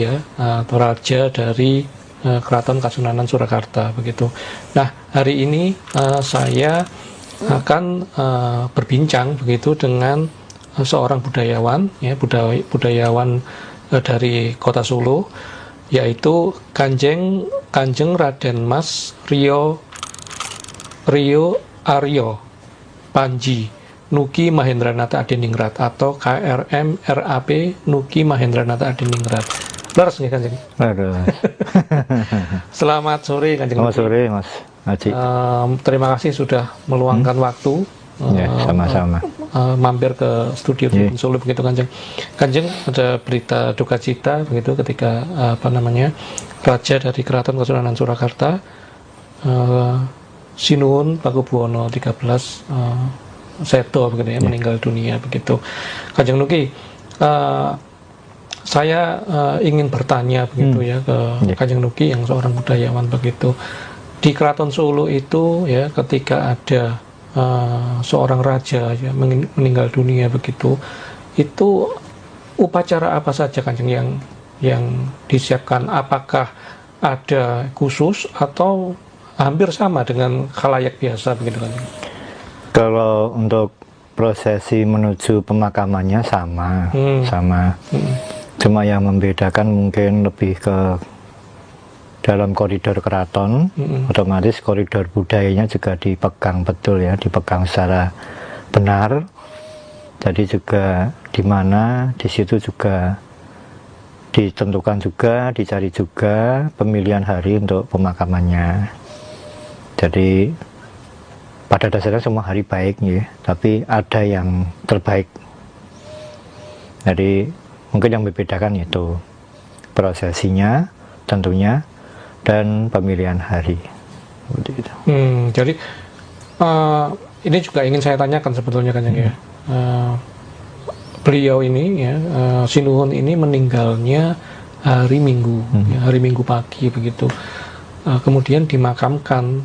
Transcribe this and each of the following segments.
ya, atau raja dari Keraton Kasunanan Surakarta begitu. Nah, hari ini saya akan berbincang begitu dengan seorang budayawan, ya, budayawan dari Kota Solo, yaitu Kanjeng Raden Mas Rio Aryo Panji Nuki Mahendranata Adiningrat atau KRM RAP Nuki Mahendranata Adiningrat. Leres nih Kanjeng. Selamat sore Kanjeng. Selamat sore Mas Haji. Terima kasih sudah meluangkan waktu. Ya, sama-sama. Mampir ke studio di Solo begitu Kanjeng. Kanjeng, ada berita duka cita begitu ketika Raja dari Keraton Kasunanan Surakarta, Sinuhun Pakubuwono 13 Seto begitu ya, meninggal dunia begitu. Kanjeng Nuki, saya ingin bertanya begitu ya ke Kanjeng Nuki yang seorang budayawan begitu. Di Keraton Solo itu ya, ketika ada seorang raja ya, meninggal dunia begitu, itu upacara apa saja Kanjeng yang disiapkan? Apakah ada khusus atau hampir sama dengan khalayak biasa begitu Kanjeng? Kalau untuk prosesi menuju pemakamannya sama. Cuma yang membedakan mungkin lebih ke dalam koridor keraton, otomatis koridor budayanya juga dipegang betul ya, dipegang secara benar. Jadi juga di mana di situ juga ditentukan juga, dicari juga pemilihan hari untuk pemakamannya. Jadi pada dasarnya semua hari baik ya, tapi ada yang terbaik. Jadi mungkin yang membedakan itu prosesinya tentunya dan pemilihan hari. Jadi ini juga ingin saya tanyakan sebetulnya Kanjeng ya. Beliau ini ya, Sinuhun ini meninggalnya hari Minggu, ya, hari Minggu pagi begitu. Kemudian dimakamkan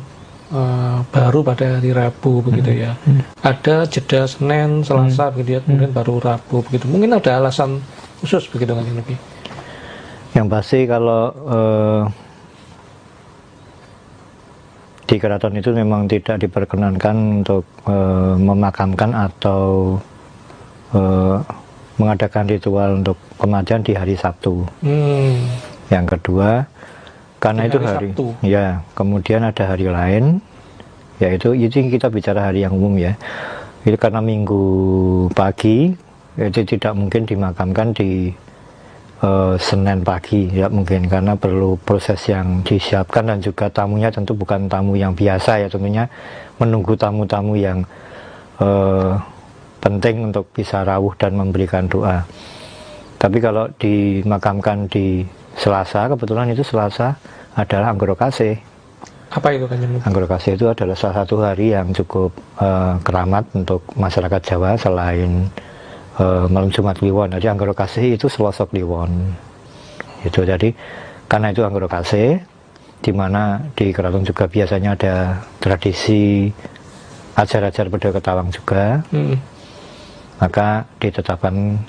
baru pada hari Rabu begitu ya. Ada jeda Senin, Selasa begitu ya, kemudian baru Rabu begitu. Mungkin ada alasan khusus begitu kan lebih. Yang pasti kalau di keraton itu memang tidak diperkenankan untuk memakamkan atau mengadakan ritual untuk kematian di hari Sabtu. Yang kedua, karena itu hari Sabtu. Ya, kemudian ada hari lain, yaitu kita bicara hari yang umum ya. Itu karena Minggu pagi itu tidak mungkin dimakamkan di Senin pagi, ya mungkin, karena perlu proses yang disiapkan dan juga tamunya tentu bukan tamu yang biasa ya, tentunya menunggu tamu-tamu yang penting untuk bisa rawuh dan memberikan doa. Tapi kalau dimakamkan di Selasa, kebetulan itu Selasa adalah Anggoro Kasih. Apa itu kan? Anggoro Kasih itu adalah salah satu hari yang cukup keramat untuk masyarakat Jawa selain malam Jumat Kliwon. Jadi Anggoro Kasih itu Selasa Kliwon. Itu jadi karena itu Anggoro Kasih, di mana di keraton juga biasanya ada tradisi ajar-ajar Bedol Ketawang juga. Maka ditetapkan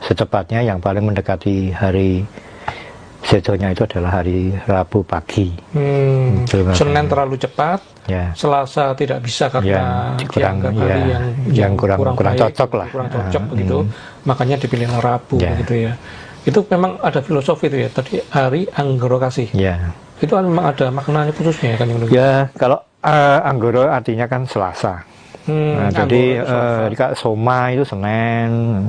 secepatnya yang paling mendekati hari Sedonya itu adalah hari Rabu pagi. Senin terlalu cepat, ya. Selasa tidak bisa karena dianggap hari yang kurang cocok lah. Kurang cocok begitu. Makanya dipilih Rabu begitu ya. Itu memang ada filosofi itu ya. Tadi hari Anggoro Kasih. Ya. Itu memang ada maknanya khususnya kan? Ya, kalau Anggoro artinya kan Selasa. Jadi Soma itu Senin,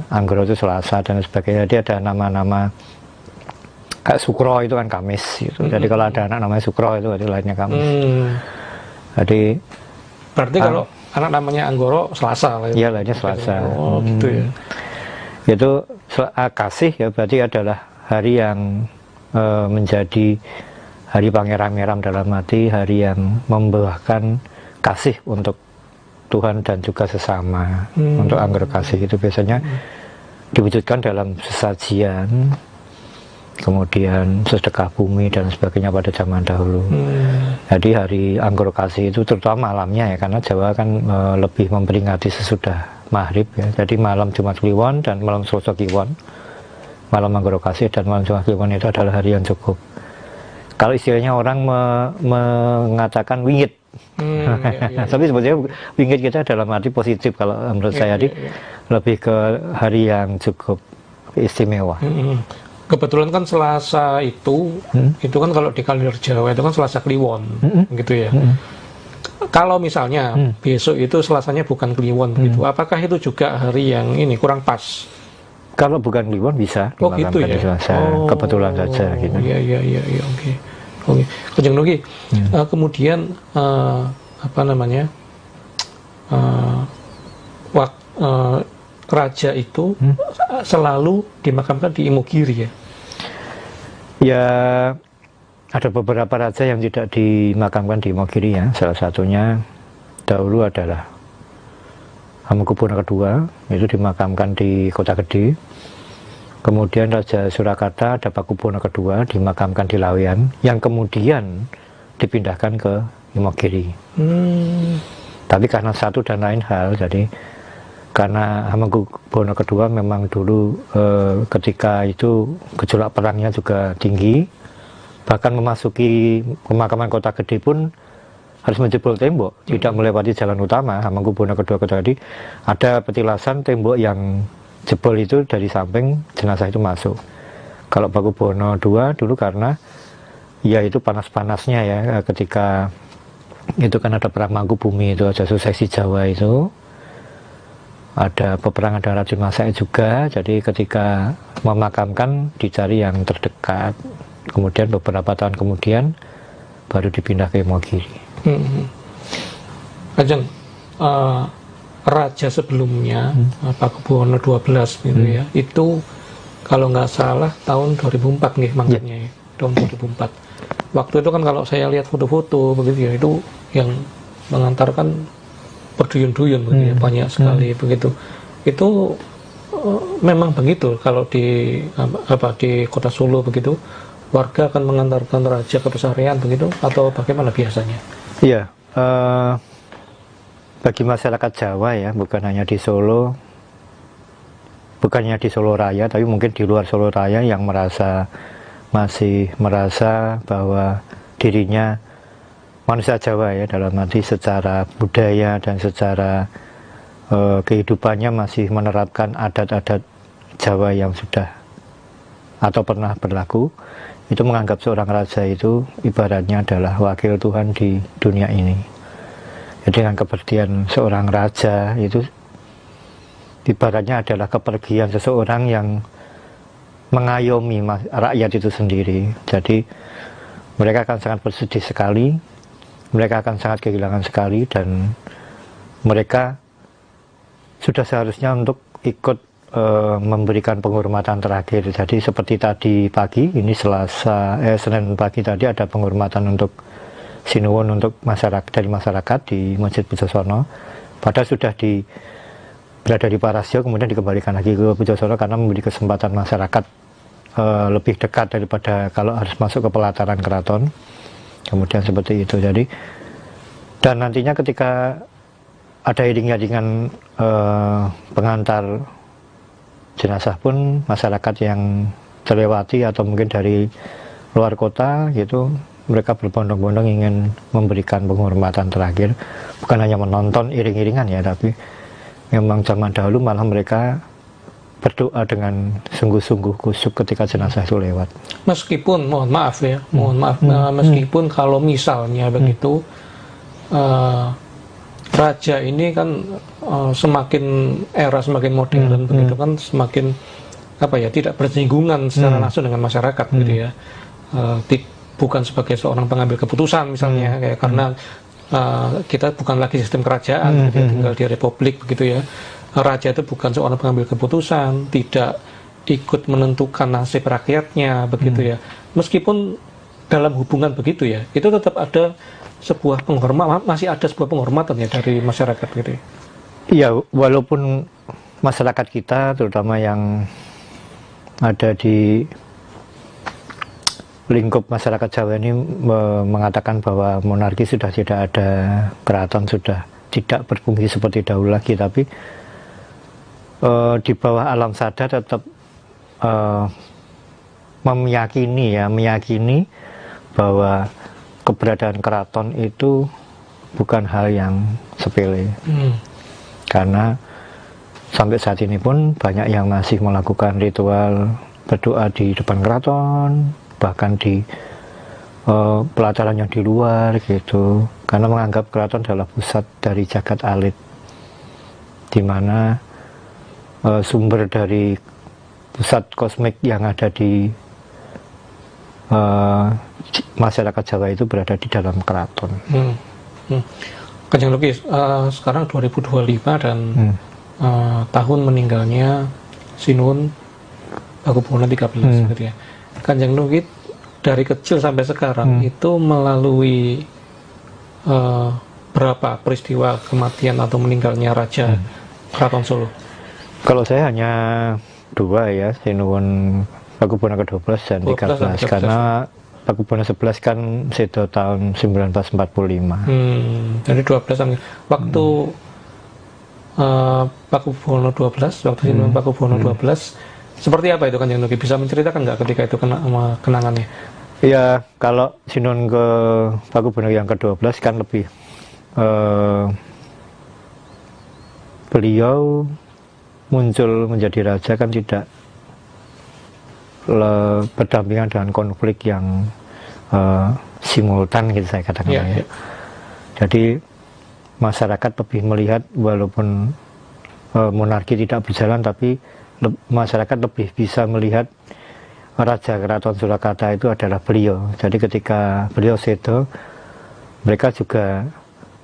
Anggoro itu Selasa dan sebagainya. Jadi ada nama-nama kayak Sukro itu kan Kamis gitu. Jadi kalau ada anak namanya Sukro itu lainnya Kamis. Jadi berarti kalau anak namanya Anggoro Selasa lah. Iya, lainnya Selasa. Oh, gitu ya. Itu Kasih ya, berarti adalah hari yang menjadi hari Pangeran Meram, dalam arti hari yang membuahkan kasih untuk Tuhan dan juga sesama. Untuk Anggoro Kasih itu biasanya diwujudkan dalam sesajian, kemudian sedekah bumi dan sebagainya pada zaman dahulu. Jadi hari Anggoro Kasih itu terutama malamnya ya, karena Jawa kan lebih memperingati sesudah maghrib ya. Jadi malam Jumat Kliwon dan malam Selasa Kliwon malam Manggoro Kasih dan malam Jumat Kliwon itu adalah hari yang cukup. Kalau istilahnya orang mengatakan wingit, tapi sebetulnya wingit kita dalam arti positif. Kalau menurut saya lebih ke hari yang cukup istimewa. Kebetulan kan Selasa itu kan kalau di kalender Jawa itu kan Selasa Kliwon, gitu ya. Kalau misalnya besok itu Selasanya bukan Kliwon, begitu, apakah itu juga hari yang ini kurang pas? Kalau bukan Kliwon bisa dimakamkan gitu ya? di Selasa, kebetulan saja. Gitu. Iya, oke. Kanjeng Nuki, kemudian apa namanya, raja itu selalu dimakamkan di Imogiri ya? Ya, ada beberapa raja yang tidak dimakamkan di Imogiri ya. Salah satunya dahulu adalah Hamengkubuwono II, itu dimakamkan di Kota Gede. Kemudian Raja Surakarta Dapakubuwono II dimakamkan di Laweyan, yang kemudian dipindahkan ke Imogiri. Tapi karena satu dan lain hal, jadi karena Hamengkubuwono II memang dulu ketika itu gejolak perangnya juga tinggi, bahkan memasuki pemakaman Kota Gede pun harus menjebol tembok, tidak melewati jalan utama. Hamengkubuwono II Kota Gede ada petilasan tembok yang jebol itu dari samping jenazah itu masuk. Kalau Pakubuwono II dulu karena ya itu panas-panasnya ya, ketika itu kan ada perang Mangkubumi, itu ada suksesi Jawa, itu ada peperangan dengan Raden Masaek juga. Jadi ketika memakamkan dicari yang terdekat, kemudian beberapa tahun kemudian baru dipindah ke Imogiri. Kanjeng, raja sebelumnya Pakubuwono XII gitu ya, itu kalau nggak salah tahun 2004 nih mangkatnya ya, tahun 2004. Waktu itu kan kalau saya lihat foto-foto begitu ya, itu yang mengantarkan berduyun-duyun begitu ya, banyak sekali begitu. Itu memang begitu kalau di di Kota Solo begitu, warga akan mengantarkan raja ke pesarian begitu, atau bagaimana biasanya? Iya, bagi masyarakat Jawa ya, bukan hanya di Solo, bukannya di Solo Raya, tapi mungkin di luar Solo Raya yang masih merasa bahwa dirinya manusia Jawa ya, dalam arti secara budaya dan secara kehidupannya masih menerapkan adat-adat Jawa yang sudah atau pernah berlaku, itu menganggap seorang raja itu ibaratnya adalah wakil Tuhan di dunia ini. Jadi dengan kepergian seorang raja itu ibaratnya adalah kepergian seseorang yang mengayomi rakyat itu sendiri. Jadi mereka akan sangat bersedih sekali, mereka akan sangat kehilangan sekali, dan mereka sudah seharusnya untuk ikut memberikan penghormatan terakhir. Jadi seperti tadi pagi, ini Senin pagi tadi ada penghormatan untuk Sinuwun untuk dari masyarakat di Masjid Pujosono. Padahal sudah berada di Parasio, kemudian dikembalikan lagi ke Pujosono karena memberi kesempatan masyarakat lebih dekat daripada kalau harus masuk ke pelataran keraton. Kemudian seperti itu. Jadi, dan nantinya ketika ada iring-iringan pengantar jenazah pun, masyarakat yang terlewati atau mungkin dari luar kota gitu, mereka berbondong-bondong ingin memberikan penghormatan terakhir, bukan hanya menonton iring-iringan ya, tapi memang zaman dahulu malah mereka berdoa dengan sungguh-sungguh khusyuk ketika jenazah itu lewat. Meskipun, mohon maaf ya, meskipun kalau misalnya begitu, raja ini kan semakin semakin modern begitu kan, semakin tidak bersinggungan secara langsung dengan masyarakat gitu ya. Bukan sebagai seorang pengambil keputusan misalnya, karena kita bukan lagi sistem kerajaan, tinggal di republik begitu ya. Raja itu bukan seorang pengambil keputusan, tidak ikut menentukan nasib rakyatnya begitu ya. Meskipun dalam hubungan begitu ya, itu tetap ada sebuah penghormatan, masih ada sebuah penghormatan ya dari masyarakat gitu. Iya, walaupun masyarakat kita terutama yang ada di lingkup masyarakat Jawa ini mengatakan bahwa monarki sudah tidak ada, keraton sudah tidak berfungsi seperti dahulu lagi, tapi di bawah alam sadar tetap meyakini bahwa keberadaan keraton itu bukan hal yang sepele. Karena sampai saat ini pun banyak yang masih melakukan ritual berdoa di depan keraton, bahkan di pelataran yang di luar gitu, karena menganggap keraton adalah pusat dari jagat alit, di mana sumber dari pusat kosmik yang ada di masyarakat Jawa itu berada di dalam keraton. Kanjeng Nuki, sekarang 2025 dan tahun meninggalnya Sinuhun Pakubuwono 13 gitu ya. Kanjeng Nuki dari kecil sampai sekarang itu melalui berapa peristiwa kematian atau meninggalnya Raja Keraton Solo? Kalau saya hanya 2 ya, Sinuhun Pakubuwono ke-12 dan 13, karena Pakubuwono 11 kan sedo tahun 1945. Jadi 12 waktu Pakubuwono 12, waktu Sinuhun Pakubuwono 12, seperti apa itu Kanjeng Nuki? Bisa menceritakan nggak ketika itu kenangannya? Ya, kalau Sinuhun ke Pakubuwono yang ke-12 kan lebih beliau muncul menjadi raja kan tidak berdampingan dengan konflik yang simultan gitu saya katakan ya. Jadi masyarakat lebih melihat walaupun monarki tidak berjalan, tapi masyarakat lebih bisa melihat Raja Keraton Surakarta itu adalah beliau. Jadi ketika beliau sedo, mereka juga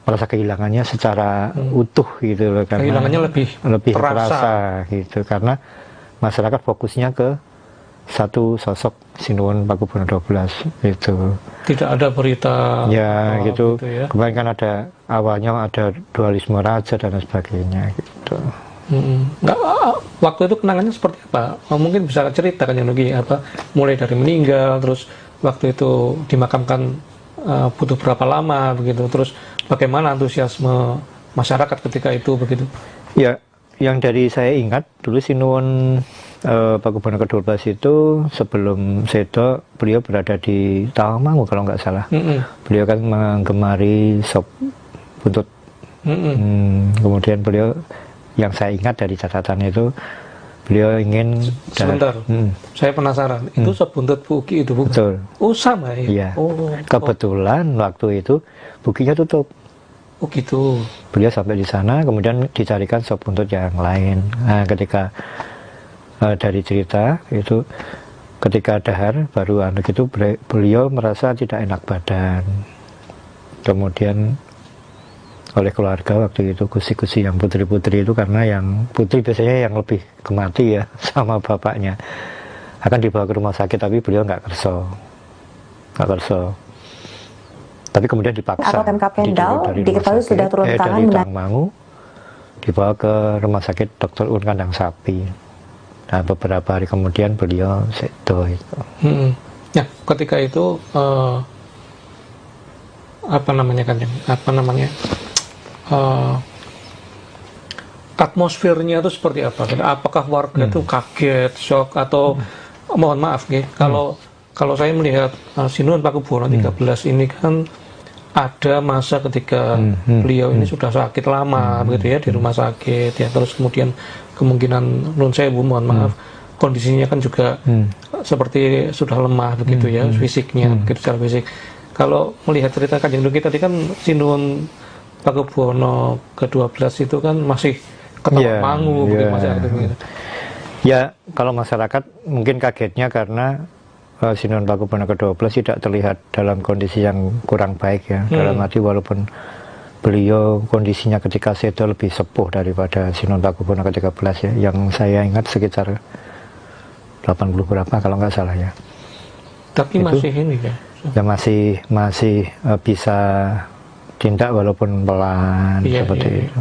merasa kehilangannya secara utuh gitu loh, karena kehilangannya lebih terasa gitu, karena masyarakat fokusnya ke satu sosok Sinuhun Pakubuwono 12 itu. Tidak ada berita ya gitu ya. Kemarin kan ada awalnya ada dualisme raja dan sebagainya gitu. Nggak, waktu itu kenangannya seperti apa? Mungkin bisa cerita kan Nuki, apa mulai dari meninggal, terus waktu itu dimakamkan butuh berapa lama begitu, terus bagaimana antusiasme masyarakat ketika itu begitu? Ya, yang dari saya ingat dulu Sinuhun Pakubuwono ke-12 itu sebelum sedo beliau berada di Tawangmangu kalau nggak salah. Beliau kan menggemari sop buntut. Kemudian beliau, yang saya ingat dari catatan itu, beliau ingin sebentar, saya penasaran, itu sop buntut Buki itu bukan? Betul. Oh sama ya? Iya. Kebetulan waktu itu Bukinya tutup. Oh gitu. Beliau sampai di sana, kemudian dicarikan sop buntut yang lain. Nah, ketika dari cerita itu, ketika dahar baru anak itu beliau merasa tidak enak badan. Kemudian oleh keluarga waktu itu, kusi-kusi yang putri-putri itu, karena yang putri biasanya yang lebih gemati ya sama bapaknya, akan dibawa ke rumah sakit, tapi beliau nggak kerso. Tapi kemudian dipaksa. Atau Pemkab Kendal diketahui sudah turun tangan dari Tawangmangu dibawa ke rumah sakit Dr. Un Kandang Sapi. Nah, beberapa hari kemudian beliau sedo itu. Ya, ketika itu atmosfernya itu seperti apa? Apakah warga itu kaget, shock, atau mohon maaf nih, kalau saya melihat Sinuhun Pakubuwono 13 ini kan ada masa ketika beliau ini sudah sakit lama begitu ya, di rumah sakit ya, terus kemudian kemungkinan nun sewu, mohon maaf, kondisinya kan juga seperti sudah lemah begitu ya, fisiknya begitu, secara fisik. Kalau melihat cerita Kanjeng Nuki tadi kan Sinuhun Pakubuwono ke-12 itu kan masih Ketawangmangu begitu, masih aktif begitu. Ya, kalau masyarakat mungkin kagetnya karena Sinuhun Pakubuwono ke-12 tidak terlihat dalam kondisi yang kurang baik ya. Dalam arti walaupun beliau kondisinya ketika sedo lebih sepuh daripada Sinuhun Pakubuwono ke-13 ya, yang saya ingat sekitar 80 berapa kalau nggak salah ya. Tapi itu, masih ini ya? Ya masih bisa tindak walaupun pelan seperti itu.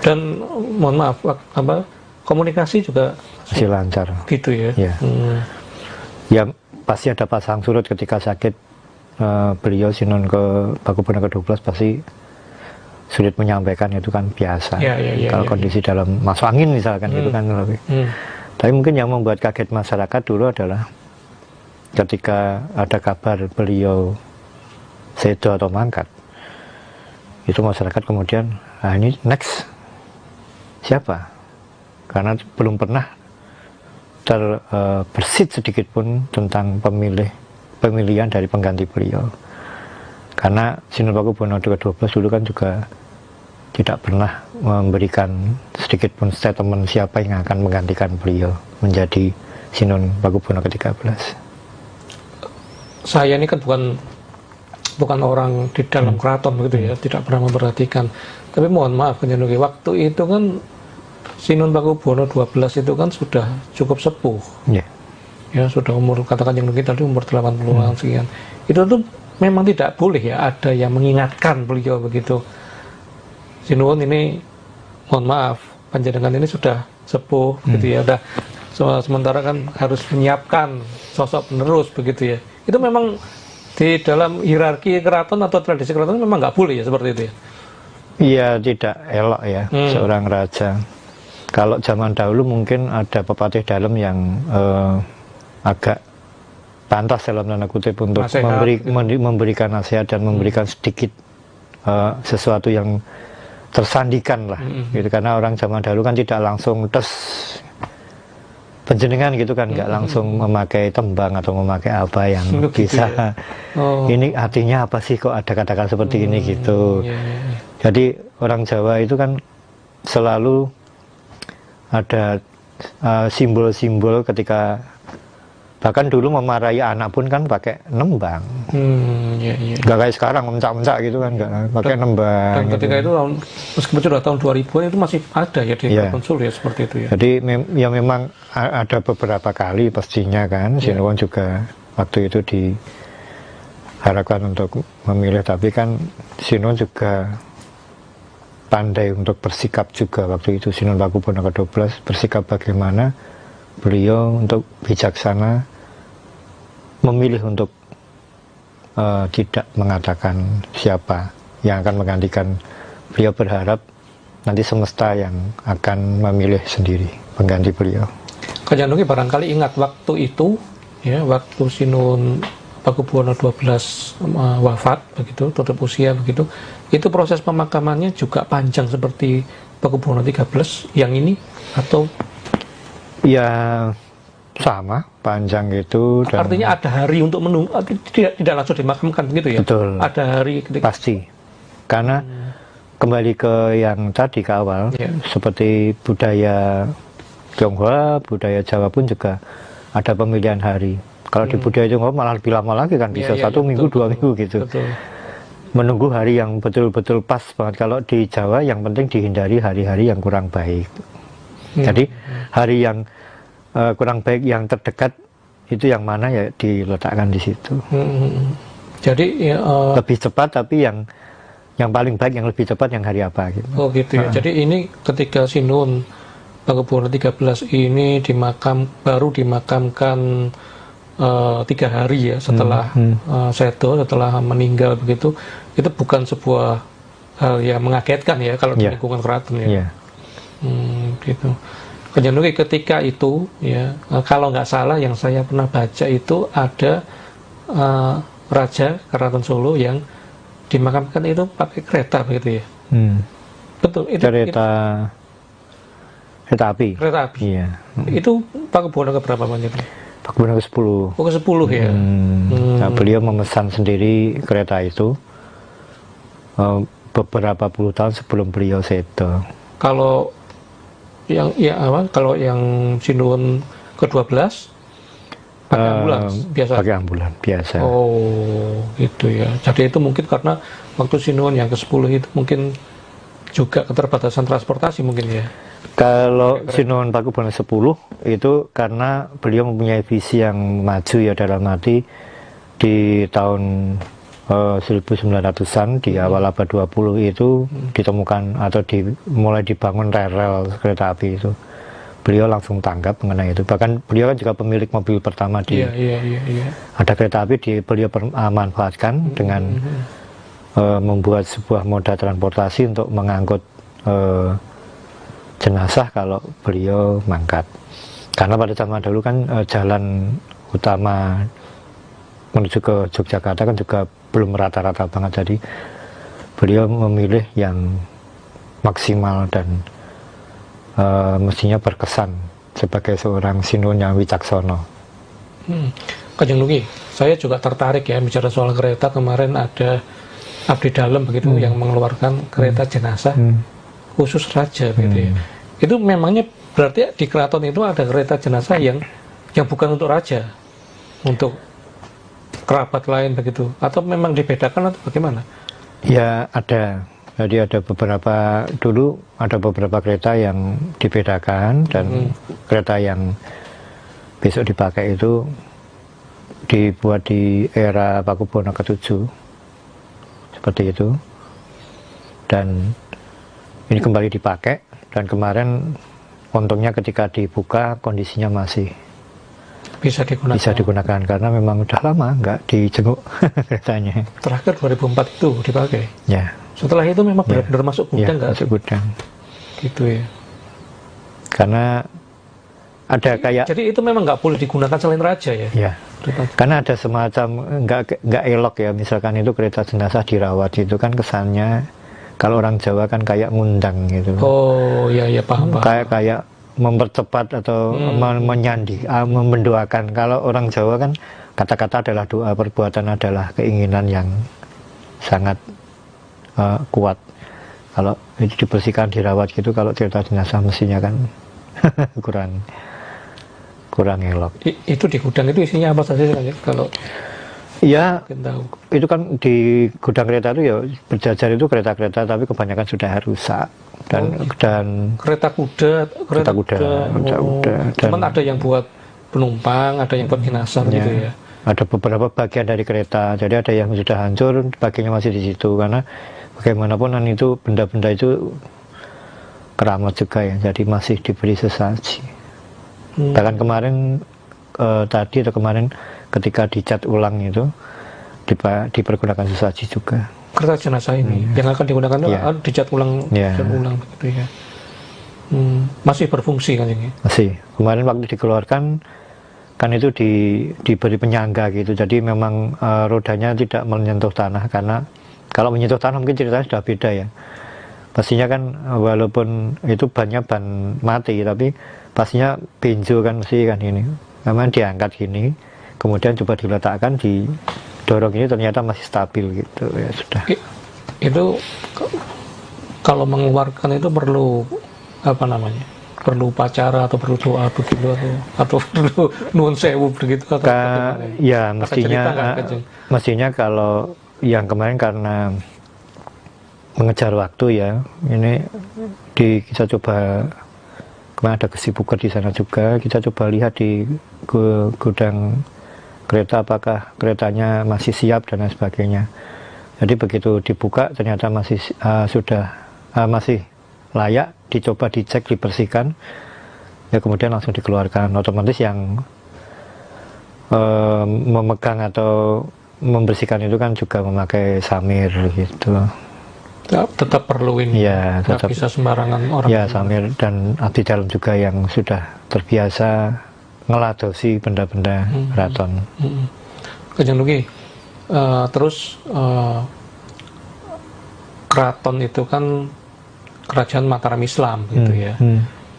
Dan mohon maaf, komunikasi juga masih lancar. Gitu ya? Ya. Ya pasti ada pasang surut ketika sakit. Beliau Sinuhun Pakubuwono ke-12 pasti sulit menyampaikan, itu kan biasa. Kalau kondisi dalam masuk angin misalkan itu kan lebih. Tapi mungkin yang membuat kaget masyarakat dulu adalah ketika ada kabar beliau sedo atau mangkat, itu masyarakat kemudian, ini next siapa? Karena belum pernah terbersit sedikit pun tentang pemilihan dari pengganti beliau. Karena Sinode Pakubuwono ke-12 dulu kan juga tidak pernah memberikan sedikit pun statement siapa yang akan menggantikan beliau menjadi Sinode Pakubuwono ke-13. Saya ini kan bukan orang di dalam keraton begitu ya, tidak pernah memperhatikan. Tapi mohon maaf Kanjeng Nuki, waktu itu kan Sinode Pakubuwono 12 itu kan sudah cukup sepuh. Ya, sudah umur, katakan Kanjeng Nuki tadi umur 80-an sekian. Itu tuh memang tidak boleh ya ada yang mengingatkan beliau begitu. Sinuwun ini mohon maaf, panjenengan ini sudah sepuh gitu ya, udah sementara kan harus menyiapkan sosok penerus begitu ya. Itu memang di dalam hierarki keraton atau tradisi keraton memang nggak boleh ya seperti itu ya? Iya, tidak elok ya seorang raja. Kalau zaman dahulu mungkin ada pepatih dalam yang agak pantas dalam tanda kutip untuk memberikan nasihat dan memberikan sedikit sesuatu yang tersandikan lah, gitu. Karena orang zaman dahulu kan tidak langsung tes penjenengan gitu kan, nggak langsung memakai tembang atau memakai apa yang bisa ya? Ini artinya apa sih kok ada kata-kata seperti ini gitu. Jadi orang Jawa itu kan selalu ada simbol-simbol ketika bahkan dulu memarahi anak pun kan pakai nembang. Nggak kayak sekarang mencak-mencak gitu kan, nggak pakai nembang. Dan ketika itu meskipun sudah tahun 2000-an itu masih ada ya di konsul ya seperti itu ya. Jadi ya memang ada beberapa kali pastinya kan Sinuwun juga waktu itu diharapkan untuk memilih, tapi kan Sinuwun juga pandai untuk bersikap juga waktu itu. Sinode Pakubuwono ke-12 bersikap bagaimana beliau untuk bijaksana memilih untuk tidak mengatakan siapa yang akan menggantikan beliau. Berharap nanti semesta yang akan memilih sendiri pengganti beliau. Kanjeng Nuki barangkali ingat waktu itu ya, waktu Sinode Pakubuwono 12 wafat begitu, tutup usia begitu, itu proses pemakamannya juga panjang seperti Pakubuwono 13 yang ini atau? Ya sama, panjang itu. Dan artinya ada hari untuk menunggu, tidak langsung dimakamkan begitu ya? Betul. Ada hari ketika... Pasti. Karena kembali ke yang tadi ke awal, seperti budaya Tionghoa, budaya Jawa pun juga ada pemilihan hari. Kalau di budaya Tionghoa malah lebih lama lagi kan, bisa satu minggu, dua minggu gitu. Betul. Menunggu hari yang betul-betul pas banget. Kalau di Jawa yang penting dihindari hari-hari yang kurang baik. Jadi hari yang kurang baik yang terdekat itu yang mana ya diletakkan di situ. Jadi lebih cepat, tapi yang paling baik yang lebih cepat yang hari apa gitu. Oh gitu ya. Jadi ini ketika Sinode Pakubuwono 13 ini baru dimakamkan 3 hari ya setelah sedo, setelah meninggal begitu, itu bukan sebuah hal yang mengagetkan ya kalau di lingkungan keraton ya. Gitu. Kanjeng Nuki ketika itu ya, kalau nggak salah yang saya pernah baca itu ada Raja Keraton Solo yang dimakamkan itu pakai kereta begitu ya. Betul. Itu kereta api. Kereta api. Iya. Itu Pakubuwono keberapa banyak? Pakubuwono ke-10. Oh ke-10 ya. Nah, beliau memesan sendiri kereta itu beberapa puluh tahun sebelum beliau sedo. Kalau yang Sinuwun ke-12 pakai ambulans biasa. Pakai ambulans biasa. Oh, gitu ya. Jadi itu mungkin karena waktu Sinuwun yang ke-10 itu mungkin juga keterbatasan transportasi mungkin ya. Kalau Sinuwun Pakubuwono 10 itu karena beliau mempunyai visi yang maju ya, dalam arti di tahun 1900-an di awal abad 20 itu ditemukan atau mulai dibangun rel kereta api itu. Beliau langsung tanggap mengenai itu. Bahkan beliau kan juga pemilik mobil pertama di ada kereta api beliau manfaatkan dengan membuat sebuah moda transportasi untuk mengangkut jenazah kalau beliau mangkat. Karena pada zaman dulu kan jalan utama menuju ke Yogyakarta kan juga belum rata-rata banget, jadi beliau memilih yang maksimal dan mestinya berkesan sebagai seorang Sinuhun yang wicaksono. Kanjeng Nuki, saya juga tertarik ya bicara soal kereta. Kemarin ada abdi dalam begitu yang mengeluarkan kereta jenazah khusus raja begitu ya. Itu memangnya berarti di keraton itu ada kereta jenazah yang bukan untuk raja, untuk kerabat lain begitu, atau memang dibedakan atau bagaimana? Ya ada. Jadi ada beberapa kereta yang dibedakan, dan kereta yang besok dipakai itu dibuat di era Pakubuwono ke-7 seperti itu, dan ini kembali dipakai. Dan kemarin untungnya ketika dibuka kondisinya masih bisa digunakan karena memang udah lama nggak dijenguk keretanya. Terakhir 2004 itu dipakai. Ya. Setelah itu memang benar-benar masuk gudang nggak? Masuk gudang. Gitu ya. Karena ada kayak. Jadi itu memang nggak boleh digunakan selain raja ya? Ya. Karena ada semacam nggak elok ya. Misalkan itu kereta jenazah dirawat, itu kan kesannya kalau orang Jawa kan kayak ngundang gitu. Oh iya paham. Kayak mempercepat atau menyandi, mendoakan. Kalau orang Jawa kan kata-kata adalah doa, perbuatan adalah keinginan yang sangat kuat. Kalau itu dibersihkan, dirawat gitu, kalau cerita jenazah mestinya kan kurang elok. Itu di gudang itu isinya apa saja kan? Kalau ya itu kan di gudang kereta itu ya berjajar itu kereta-kereta, tapi kebanyakan sudah rusak. Dan kereta kuda. Cuman ada yang buat penumpang, ada yang buat jenazah gitu ya. Ada beberapa bagian dari kereta, jadi ada yang sudah hancur, bagiannya masih di situ, karena bagaimanapun kan itu benda-benda itu keramat juga ya, jadi masih diberi sesaji. Bahkan kemarin kemarin ketika dicat ulang itu dipergunakan sesaji juga. Kereta jenazah ini yang akan digunakan dicat ulang, begitu ya. Masih berfungsi kan ini? Masih. Kemarin waktu dikeluarkan kan itu diberi penyangga gitu, jadi memang rodanya tidak menyentuh tanah, karena kalau menyentuh tanah mungkin ceritanya sudah beda ya. Pastinya kan walaupun itu bannya ban mati, tapi pastinya benjo kan mesti kan ini. Memang diangkat gini, kemudian coba diletakkan, didorong ini, ternyata masih stabil gitu ya sudah. Itu kalau mengeluarkan itu perlu apa namanya? Perlu upacara atau perlu doa begitu, atau perlu nuwun sewu begitu atau ya mestinya kalau yang kemarin karena mengejar waktu ya, ini kita coba, kemarin ada kesibukan di sana juga, kita coba lihat di gudang kereta apakah keretanya masih siap dan lain sebagainya. Jadi begitu dibuka ternyata masih masih layak, dicoba dicek, dibersihkan, ya kemudian langsung dikeluarkan. Otomatis yang memegang atau membersihkan itu kan juga memakai samir gitu. Tetap perlu ini, ya, tetap bisa sembarangan orang. Ya, samir dan abdi dalam juga yang sudah terbiasa ngeladosi benda-benda keraton. Kanjeng Nuki, terus keraton itu kan kerajaan Mataram Islam gitu ya.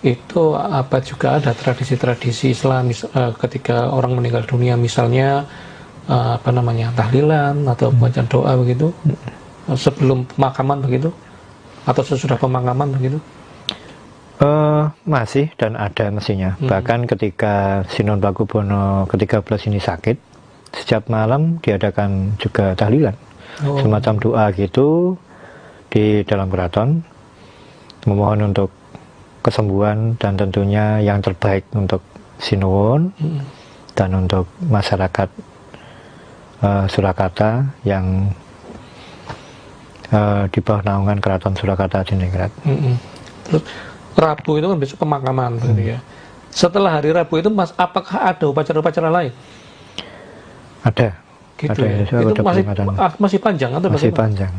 Itu apa juga ada tradisi-tradisi Islam ketika orang meninggal dunia, misalnya tahlilan atau bacaan doa begitu sebelum pemakaman begitu, atau sesudah pemakaman begitu? Masih dan ada mestinya. Bahkan ketika Sinuhun Pakubuwono ke-13 ini sakit, setiap malam diadakan juga tahlilan, semacam doa gitu di dalam keraton, memohon untuk kesembuhan dan tentunya yang terbaik untuk Sinuhun dan untuk masyarakat Surakarta yang di bawah naungan Keraton Surakarta Hadiningrat. Terus Rabu itu kan besok pemakaman gitu ya. Setelah hari Rabu itu apakah ada upacara-upacara lain? Ada. Gitu ada, ya. Itu masih panjang atau masih bagaimana?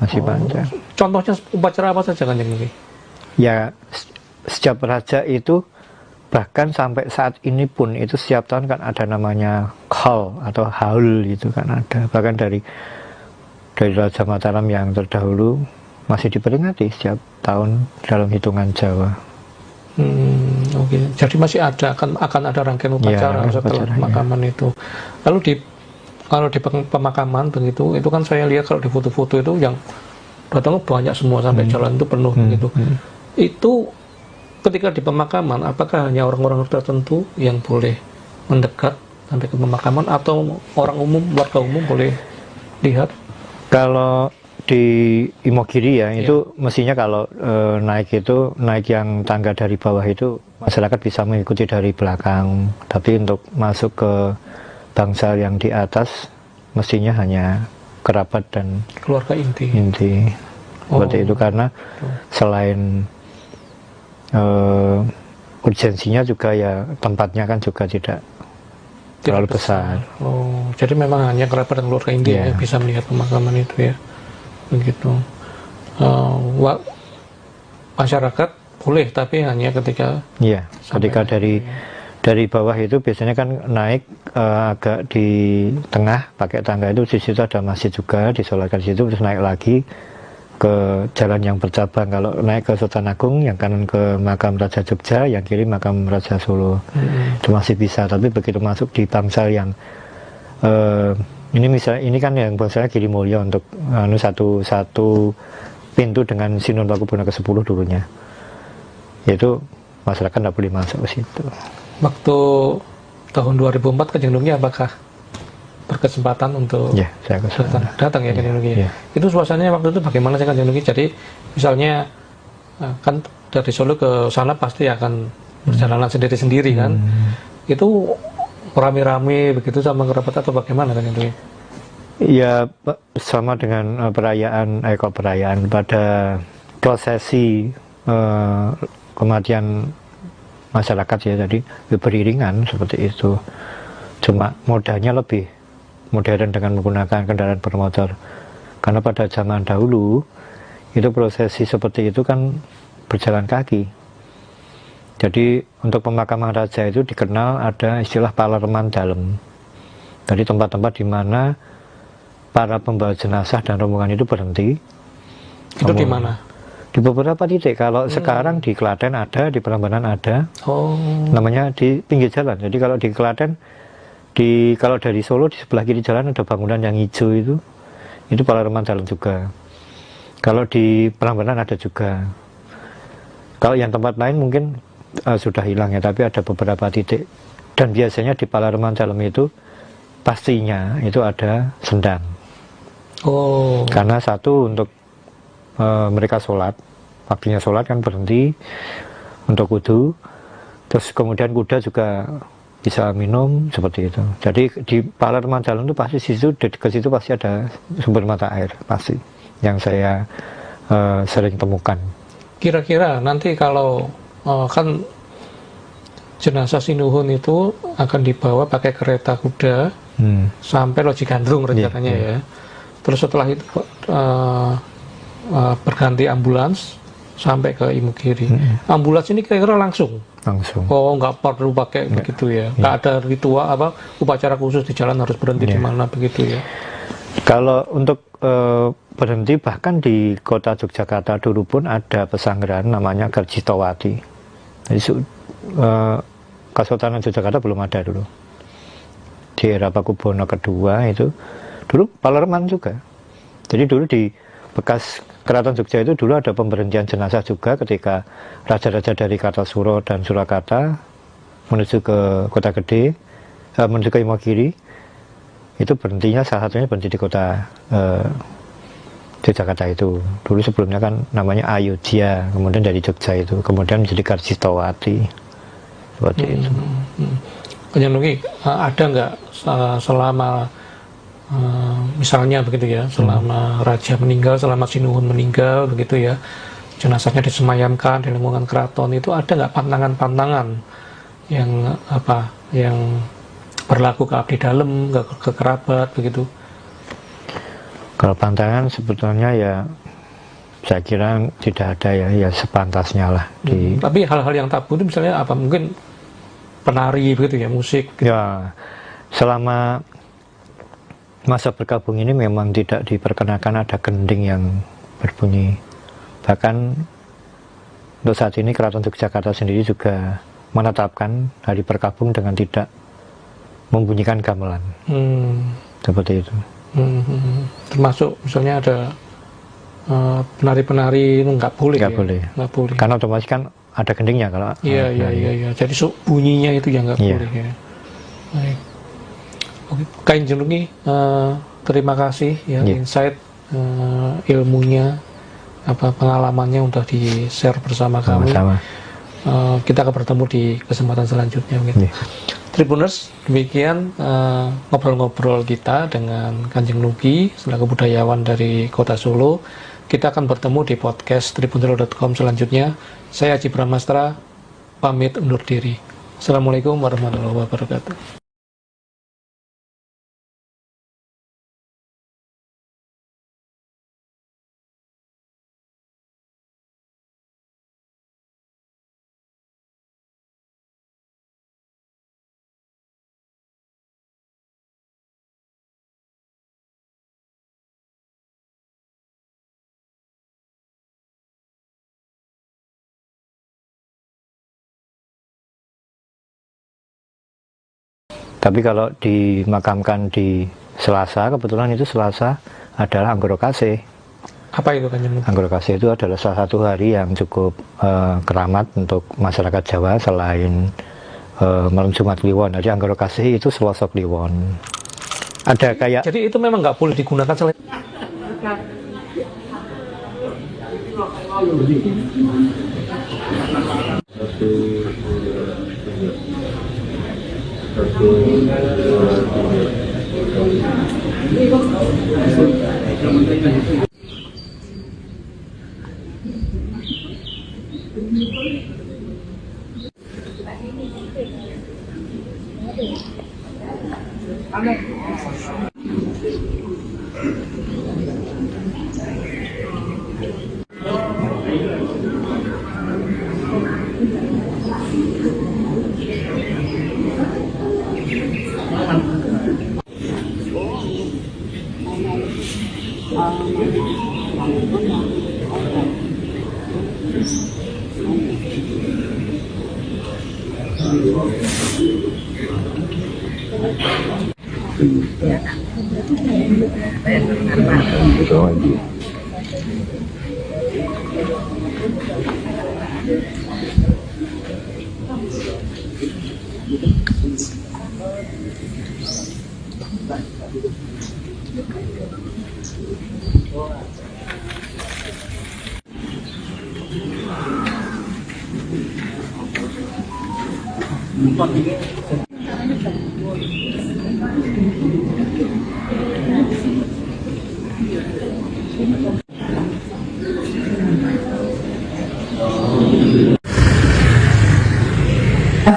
panjang. Contohnya upacara apa saja kan yang ini? Ya, setiap raja itu bahkan sampai saat ini pun itu setiap tahun kan ada namanya hall atau haul itu kan ada, bahkan dari Raja Mataram yang terdahulu masih diperingati setiap tahun dalam hitungan Jawa. Oke. Jadi masih ada akan ada rangkaian upacara setelah pemakaman itu. Lalu kalau di pemakaman begitu, itu kan saya lihat kalau di foto-foto itu yang datang banyak semua sampai jalan itu penuh begitu. Itu ketika di pemakaman, apakah hanya orang-orang tertentu yang boleh mendekat sampai ke pemakaman atau orang umum, warga umum boleh lihat? Kalau di Imogiri ya, itu mestinya kalau naik yang tangga dari bawah itu masyarakat bisa mengikuti dari belakang. Tapi untuk masuk ke bangsal yang di atas mestinya hanya kerabat dan keluarga inti. Seperti itu, karena selain urgensinya juga ya tempatnya kan juga tidak terlalu besar. Jadi memang hanya kerabat dan keluarga inti yang bisa melihat pemakaman itu ya, begitu. Masyarakat boleh, tapi hanya ketika dari bawah itu biasanya kan naik agak di tengah pakai tangga itu, di situ ada masjid juga, disolatkan di situ, terus naik lagi ke jalan yang bercabang. Kalau naik ke Sultan Agung, yang kanan ke makam Raja Jogja, yang kiri makam Raja Solo. Itu masih bisa. Tapi begitu masuk di bangsal yang ini kan yang bangsalnya Giri Mulya untuk satu pintu dengan Sinun Pakubuwono ke-10 dulunya. Itu masyarakat tidak boleh masuk ke situ. Waktu tahun 2004 Kanjeng Nuki apakah berkesempatan untuk datang ya Kanjeng Nuki? Itu suasananya waktu itu bagaimana sih Kanjeng Nuki? Jadi misalnya kan dari Solo ke sana pasti akan perjalanan sendiri-sendiri kan? Itu rame-rame begitu sama kerabat atau bagaimana Kanjeng Nuki? Ya sama dengan perayaan pada prosesi kematian masyarakat ya, jadi beriringan seperti itu. Cuma modalnya lebih modern dengan menggunakan kendaraan bermotor, karena pada zaman dahulu itu prosesi seperti itu kan berjalan kaki. Jadi untuk pemakaman raja itu dikenal ada istilah palerman dalam. Jadi tempat-tempat di mana para pembawa jenazah dan rombongan itu berhenti. Itu di mana? Di beberapa titik. Kalau sekarang di Klaten ada, di Prambanan ada. Namanya di pinggir jalan. Jadi kalau di Klaten, kalau dari Solo di sebelah kiri jalan ada bangunan yang hijau itu palerman dalam juga. Kalau di Prambanan ada juga. Kalau yang tempat lain mungkin sudah hilang ya, tapi ada beberapa titik. Dan biasanya di palerman dalam itu pastinya itu ada sendang. Karena satu untuk mereka sholat, waktunya sholat kan berhenti untuk wudu, terus kemudian kuda juga bisa minum seperti itu. Jadi di palerman dalam itu pasti ke situ pasti ada sumber mata air, pasti yang saya sering temukan. Kira-kira nanti kalau kan jenazah Sinuhun itu akan dibawa pakai kereta kuda sampai Loji Gandrung rencananya ya. Terus setelah itu berganti ambulans sampai ke Imogiri. Ambulans ini kira-kira langsung. Nggak perlu pakai begitu ya. Nggak ada ritual upacara khusus di jalan harus berhenti di mana begitu ya. Kalau untuk berhenti, bahkan di kota Yogyakarta dulu pun ada pesanggeran namanya Garjitowati. Jadi Kesultanan Yogyakarta belum ada dulu. Di era Pakubuwono kedua itu dulu palerman juga. Jadi dulu di bekas Keraton Jogja itu dulu ada pemberhentian jenazah juga ketika raja-raja dari Kartasura dan Surakarta menuju ke Kota Gede, menuju ke Imogiri. Itu berhentinya salah satunya berhenti di kota Yogyakarta itu. Dulu sebelumnya kan namanya Ayodhya, kemudian dari Jogja itu, kemudian menjadi Garjitowati. Seperti itu. Kanjeng Nuki, ada nggak selama misalnya begitu ya, selama raja meninggal, selama Sinuhun meninggal begitu ya, jenazahnya disemayamkan di lingkungan keraton, itu ada nggak pantangan-pantangan yang berlaku ke abdi dalam, ke kerabat begitu? Kalau pantangan sebetulnya ya saya kira tidak ada ya sepantasnya lah. Tapi hal-hal yang tabu itu misalnya apa? Mungkin penari begitu ya, musik. Ya, selama masa berkabung ini memang tidak diperkenakan ada gending yang berbunyi. Bahkan untuk saat ini Keraton Yogyakarta sendiri juga menetapkan hari berkabung dengan tidak membunyikan gamelan. Seperti itu. Termasuk misalnya ada penari-penari itu nggak boleh. Nggak boleh. Nggak boleh. Karena otomatis kan ada gendingnya kalau. Iya. Jadi bunyinya itu yang nggak boleh ya. Baik. Oke, Kanjeng Nuki, terima kasih ya insight ilmunya, pengalamannya udah di-share bersama kami. Kita akan bertemu di kesempatan selanjutnya. Tribuners, demikian ngobrol-ngobrol kita dengan Kanjeng Nuki selaku budayawan dari Kota Solo. Kita akan bertemu di podcast tribunero.com selanjutnya. Saya Haji Bramastra, pamit undur diri. Assalamualaikum warahmatullahi wabarakatuh. Tapi kalau dimakamkan di Selasa, kebetulan itu Selasa adalah Anggoro Kasih. Apa itu Kanjeng Nuki? Anggoro Kasih itu adalah salah satu hari yang cukup keramat untuk masyarakat Jawa selain malam Jumat Kliwon. Jadi Anggoro Kasih itu Selasa Kliwon. Ada kayak. Jadi itu memang nggak boleh digunakan selain.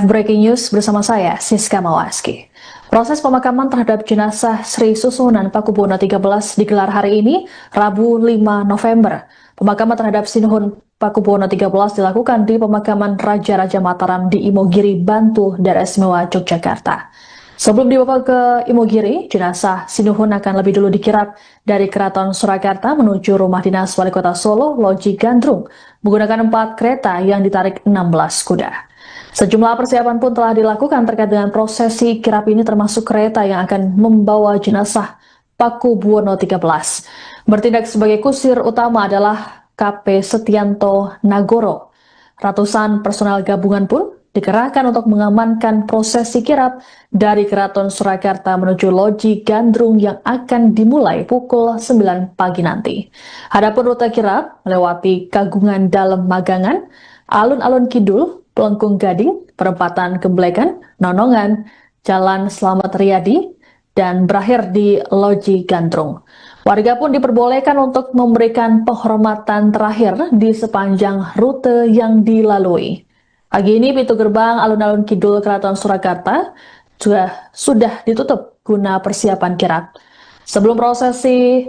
Breaking News bersama saya, Siska Mawaski. Proses pemakaman terhadap jenazah Sri Susunan Pakubuwono XIII digelar hari ini, Rabu 5 November. Pemakaman terhadap Sinuhun Pakubuwono XIII dilakukan di pemakaman Raja-Raja Mataram di Imogiri, Bantul, Daerah Istimewa Yogyakarta. Sebelum dibawa ke Imogiri, jenazah Sinuhun akan lebih dulu dikirap dari Keraton Surakarta menuju rumah dinas Wali Kota Solo, Loji Gandrung, menggunakan 4 kereta yang ditarik 16 kuda. Sejumlah persiapan pun telah dilakukan terkait dengan prosesi kirap ini, termasuk kereta yang akan membawa jenazah Pakubuwono XIII. Bertindak sebagai kusir utama adalah KP Setianto Nagoro. Ratusan personel gabungan pun dikerahkan untuk mengamankan prosesi kirap dari Keraton Surakarta menuju Loji Gandrung yang akan dimulai pukul 9 pagi nanti. Adapun rute kirap melewati Kagungan Dalem Magangan, Alun-Alun Kidul, Pelengkung Gading, Perempatan Gemblegan, Nonongan, Jalan Slamet Riyadi, dan berakhir di Loji Gandrung. Warga pun diperbolehkan untuk memberikan penghormatan terakhir di sepanjang rute yang dilalui. Pagi ini pintu gerbang Alun-Alun Kidul Keraton Surakarta juga sudah ditutup guna persiapan kirap. Sebelum prosesi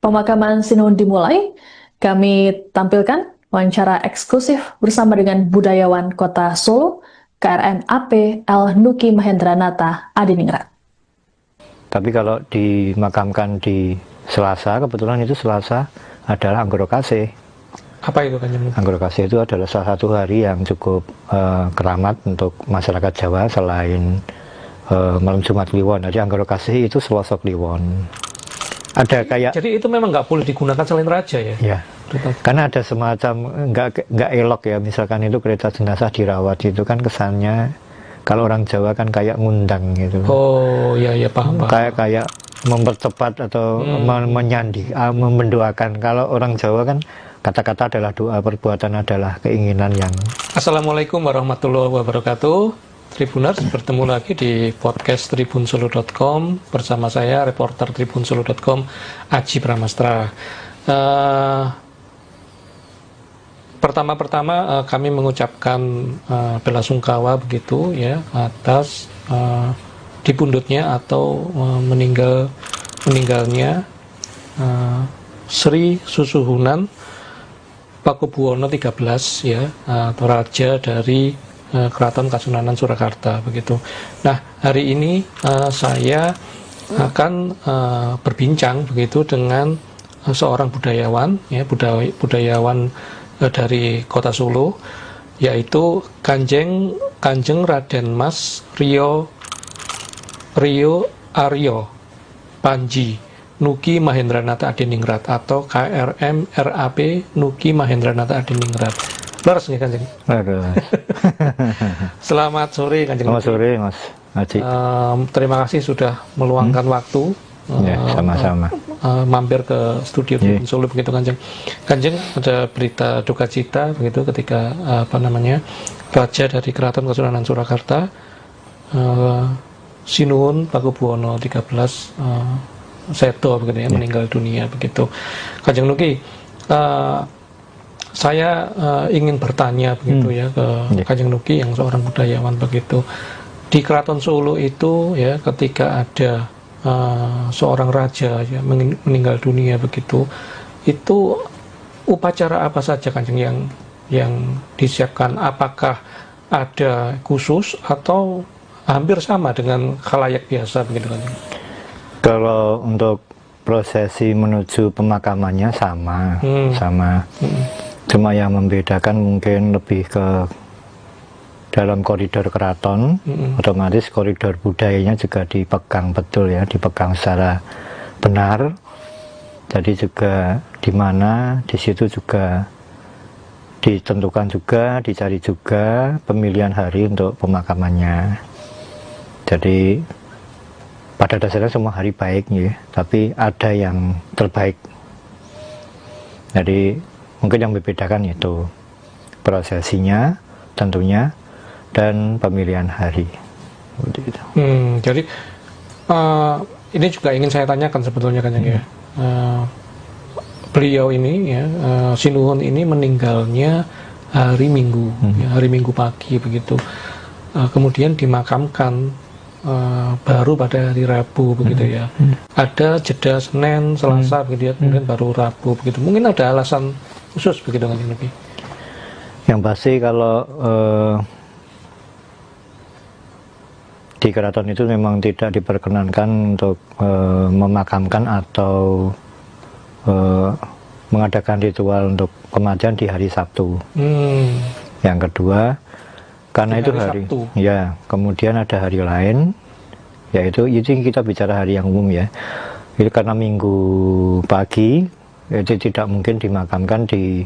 pemakaman Sinuhun dimulai, kami tampilkan wawancara eksklusif bersama dengan budayawan Kota Solo, KRM AP L Nuki Mahendranata Adiningrat. Tapi kalau dimakamkan di Selasa, kebetulan itu Selasa adalah Anggoro Kasih. Apa itu Kanjeng Nuki? Anggoro Kasih itu adalah salah satu hari yang cukup keramat untuk masyarakat Jawa selain malam Jumat Kliwon. Jadi Anggoro Kasih itu Selasa Kliwon. Ada kayak. Jadi itu memang nggak boleh digunakan selain raja ya? Ya. Karena ada semacam nggak elok ya. Misalkan itu kereta jenazah dirawat itu kan kesannya kalau orang Jawa kan kayak ngundang gitu. Oh ya paham. Kayak mempercepat atau menyandi, mendoakan. Kalau orang Jawa kan kata-kata adalah doa, perbuatan adalah keinginan yang. Assalamualaikum warahmatullahi wabarakatuh. Tribuners, bertemu lagi di podcast tribunsolo.com bersama saya, reporter tribunsolo.com, Aji Pramastra. Pertama-tama kami mengucapkan bela sungkawa begitu ya atas dipundutnya atau meninggalnya Sri Susuhunan Pakubuwono 13 ya, atau raja dari Keraton Kasunanan Surakarta begitu. Nah, hari ini saya akan berbincang begitu dengan seorang budayawan ya, budayawan dari Kota Solo, yaitu Kanjeng Raden Mas Rio Aryo Panji Nuki Mahendranata Adiningrat atau KRM RAP Nuki Mahendranata Adiningrat. Leres nih Kanjeng. Selamat sore Kanjeng. Selamat sore Mas Haji. Terima kasih sudah meluangkan waktu. Ya, sama-sama. Mampir ke studio di Solo begitu Kanjeng. Kanjeng, ada berita duka cita begitu ketika raja dari Keraton Kasunanan Surakarta Sinuhun Pakubuwono 13 Seto begitu ya, meninggal dunia begitu. Kanjeng Nuki, saya ingin bertanya begitu ya ke Kanjeng Nuki yang seorang budayawan begitu. Di Keraton Solo itu ya, ketika ada seorang raja ya, meninggal dunia begitu, itu upacara apa saja Kanjeng yang disiapkan? Apakah ada khusus atau hampir sama dengan khalayak biasa begitu Kanjeng? Kalau untuk prosesi menuju pemakamannya sama. Cuma yang membedakan mungkin lebih ke dalam koridor keraton, otomatis koridor budayanya juga dipegang betul ya, dipegang secara benar. Jadi juga di mana di situ juga ditentukan juga, dicari juga pemilihan hari untuk pemakamannya. Jadi pada dasarnya semua hari baik ya, tapi ada yang terbaik. Jadi mungkin yang membedakan itu prosesinya tentunya dan pemilihan hari. Jadi ini juga ingin saya tanyakan sebetulnya Kanjeng ya. Beliau ini ya, Sinuhun ini meninggalnya hari Minggu, ya, hari Minggu pagi begitu. Kemudian dimakamkan baru pada hari Rabu begitu ya. Ada jeda Senin, Selasa begitu ya, kemudian baru Rabu begitu. Mungkin ada alasan khusus begitu kan lebih. Yang pasti kalau di keraton itu memang tidak diperkenankan untuk memakamkan atau mengadakan ritual untuk kematian di hari Sabtu. Yang kedua, karena itu hari Sabtu. Ya, kemudian ada hari lain, yaitu kita bicara hari yang umum ya. Itu karena Minggu pagi itu tidak mungkin dimakamkan di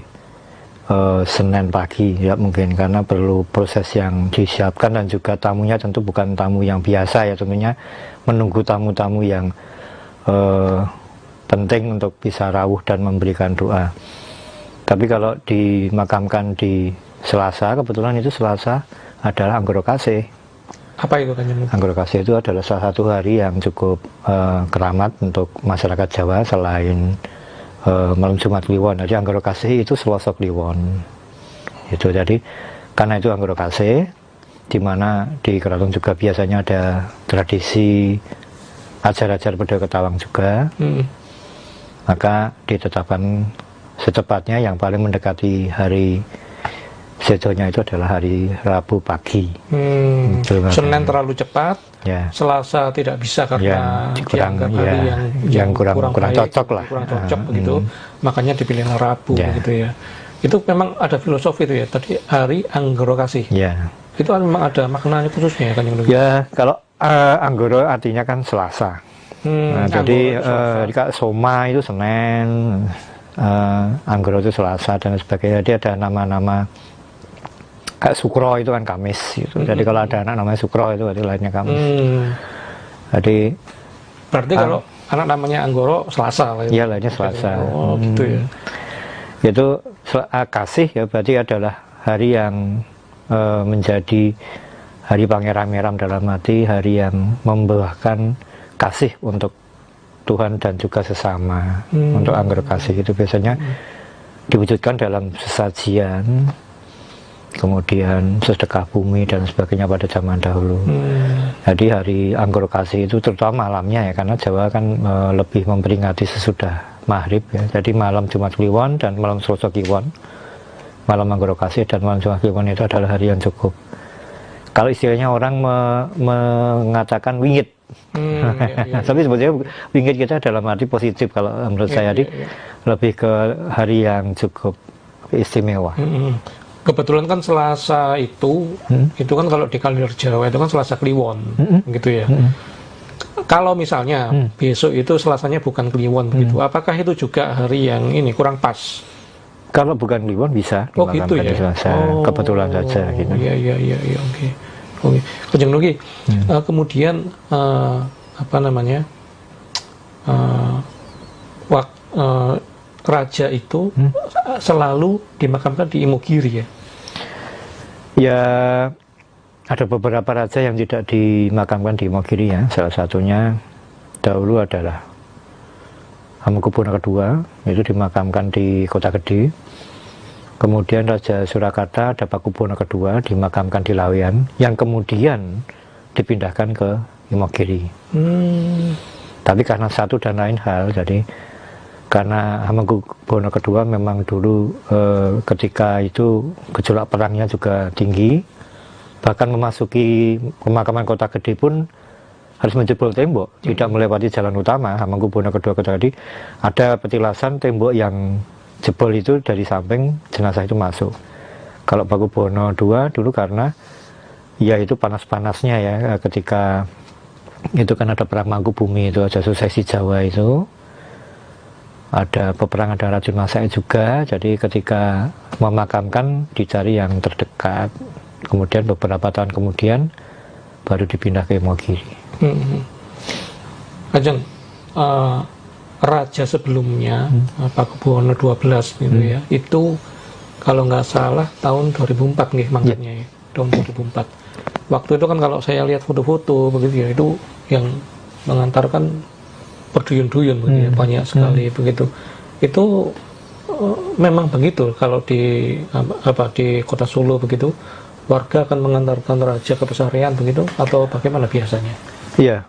Senin pagi ya, mungkin karena perlu proses yang disiapkan dan juga tamunya tentu bukan tamu yang biasa ya, tentunya menunggu tamu-tamu yang penting untuk bisa rawuh dan memberikan doa. Tapi kalau dimakamkan di Selasa, kebetulan itu Selasa adalah Anggoro Kasih. Apa itu Kanjeng? Anggoro Kasih itu adalah salah satu hari yang cukup keramat untuk masyarakat Jawa selain malam Jumat Kliwon. Jadi Anggoro Kasih itu Selasa Kliwon. Itu jadi karena itu Anggoro Kasih, di mana di keraton juga biasanya ada tradisi ajar-ajar Bedol Ketawang juga. Maka ditetapkan secepatnya yang paling mendekati hari sedonya itu adalah hari Rabu pagi. Senin terlalu cepat, ya. Selasa tidak bisa karena dianggap hari yang kurang cocok lah, kurang cocok begitu, makanya dipilih Rabu begitu ya. Itu memang ada filosofi itu ya, tadi hari Anggoro Kasih. Ya. Itu memang ada maknanya khususnya ya kan? Ya, kalau Anggoro artinya kan Selasa. Nah, jadi Soma itu Senin, Anggoro itu Selasa dan sebagainya. Jadi ada nama-nama kayak Sukro itu kan Kamis gitu. Jadi kalau ada anak namanya Sukro itu berarti lainnya Kamis. Jadi berarti kalau anak namanya Anggoro Selasa lah. Iya, lainnya Selasa. Oh, gitu ya. Itu Kasih ya, berarti adalah hari yang menjadi hari Pangeran Meram, dalam arti hari yang membuahkan kasih untuk Tuhan dan juga sesama. Untuk Anggoro Kasih itu biasanya diwujudkan dalam sesajian, kemudian sedekah bumi dan sebagainya pada zaman dahulu. Jadi hari Anggoro Kasih itu terutama malamnya ya, karena Jawa kan lebih memperingati sesudah maghrib ya. Jadi malam Jumat Kliwon dan malam Selasa Kliwon, malam Anggoro Kasih dan malam Jumat Kliwon itu adalah hari yang cukup. Kalau istilahnya orang mengatakan wingit, tapi sebetulnya wingit kita dalam arti positif kalau menurut saya lebih ke hari yang cukup istimewa. Kebetulan kan Selasa itu kan kalau di kalender Jawa itu kan Selasa Kliwon, gitu ya. Kalau misalnya besok itu Selasanya bukan Kliwon begitu, apakah itu juga hari yang ini kurang pas? Kalau bukan Kliwon bisa gitu ya. Selasa, kebetulan saja gitu. Iya, oke. Kanjeng Nuki, kemudian apa namanya? Raja itu selalu dimakamkan di Imogiri ya? Ya, ada beberapa raja yang tidak dimakamkan di Imogiri ya. Salah satunya dahulu adalah Hamengkubuwono II, itu dimakamkan di Kota Gede. Kemudian Raja Surakarta ada Pakubuwono II dimakamkan di Laweyan, yang kemudian dipindahkan ke Imogiri. Tapi karena satu dan lain hal, jadi karena Hamengkubuwono II memang dulu ketika itu gejolak perangnya juga tinggi, bahkan memasuki pemakaman Kota Gede pun harus menjebol tembok, tidak melewati jalan utama. Hamengkubuwono II Kota Gede ada petilasan tembok yang jebol itu dari samping jenazah itu masuk. Kalau Pakubuwono II dulu karena ya itu panas-panasnya ya, ketika itu kan ada perang Mangkubumi, itu ada suksesi Jawa, itu ada peperangan dengan Racun Masai juga. Jadi ketika memakamkan dicari yang terdekat, kemudian beberapa tahun kemudian baru dipindah ke Imogiri. Ajeng, raja sebelumnya Pakubuwono XII gitu ya, itu kalau nggak salah tahun 2004 nih mangkatnya ya, tahun 2004. Waktu itu kan kalau saya lihat foto-foto begitu ya, itu yang mengantarkan berduyun-duyun begitu ya, banyak sekali begitu. Itu memang begitu kalau di di Kota Solo begitu, warga akan mengantarkan raja ke pesarian begitu, atau bagaimana biasanya? Iya,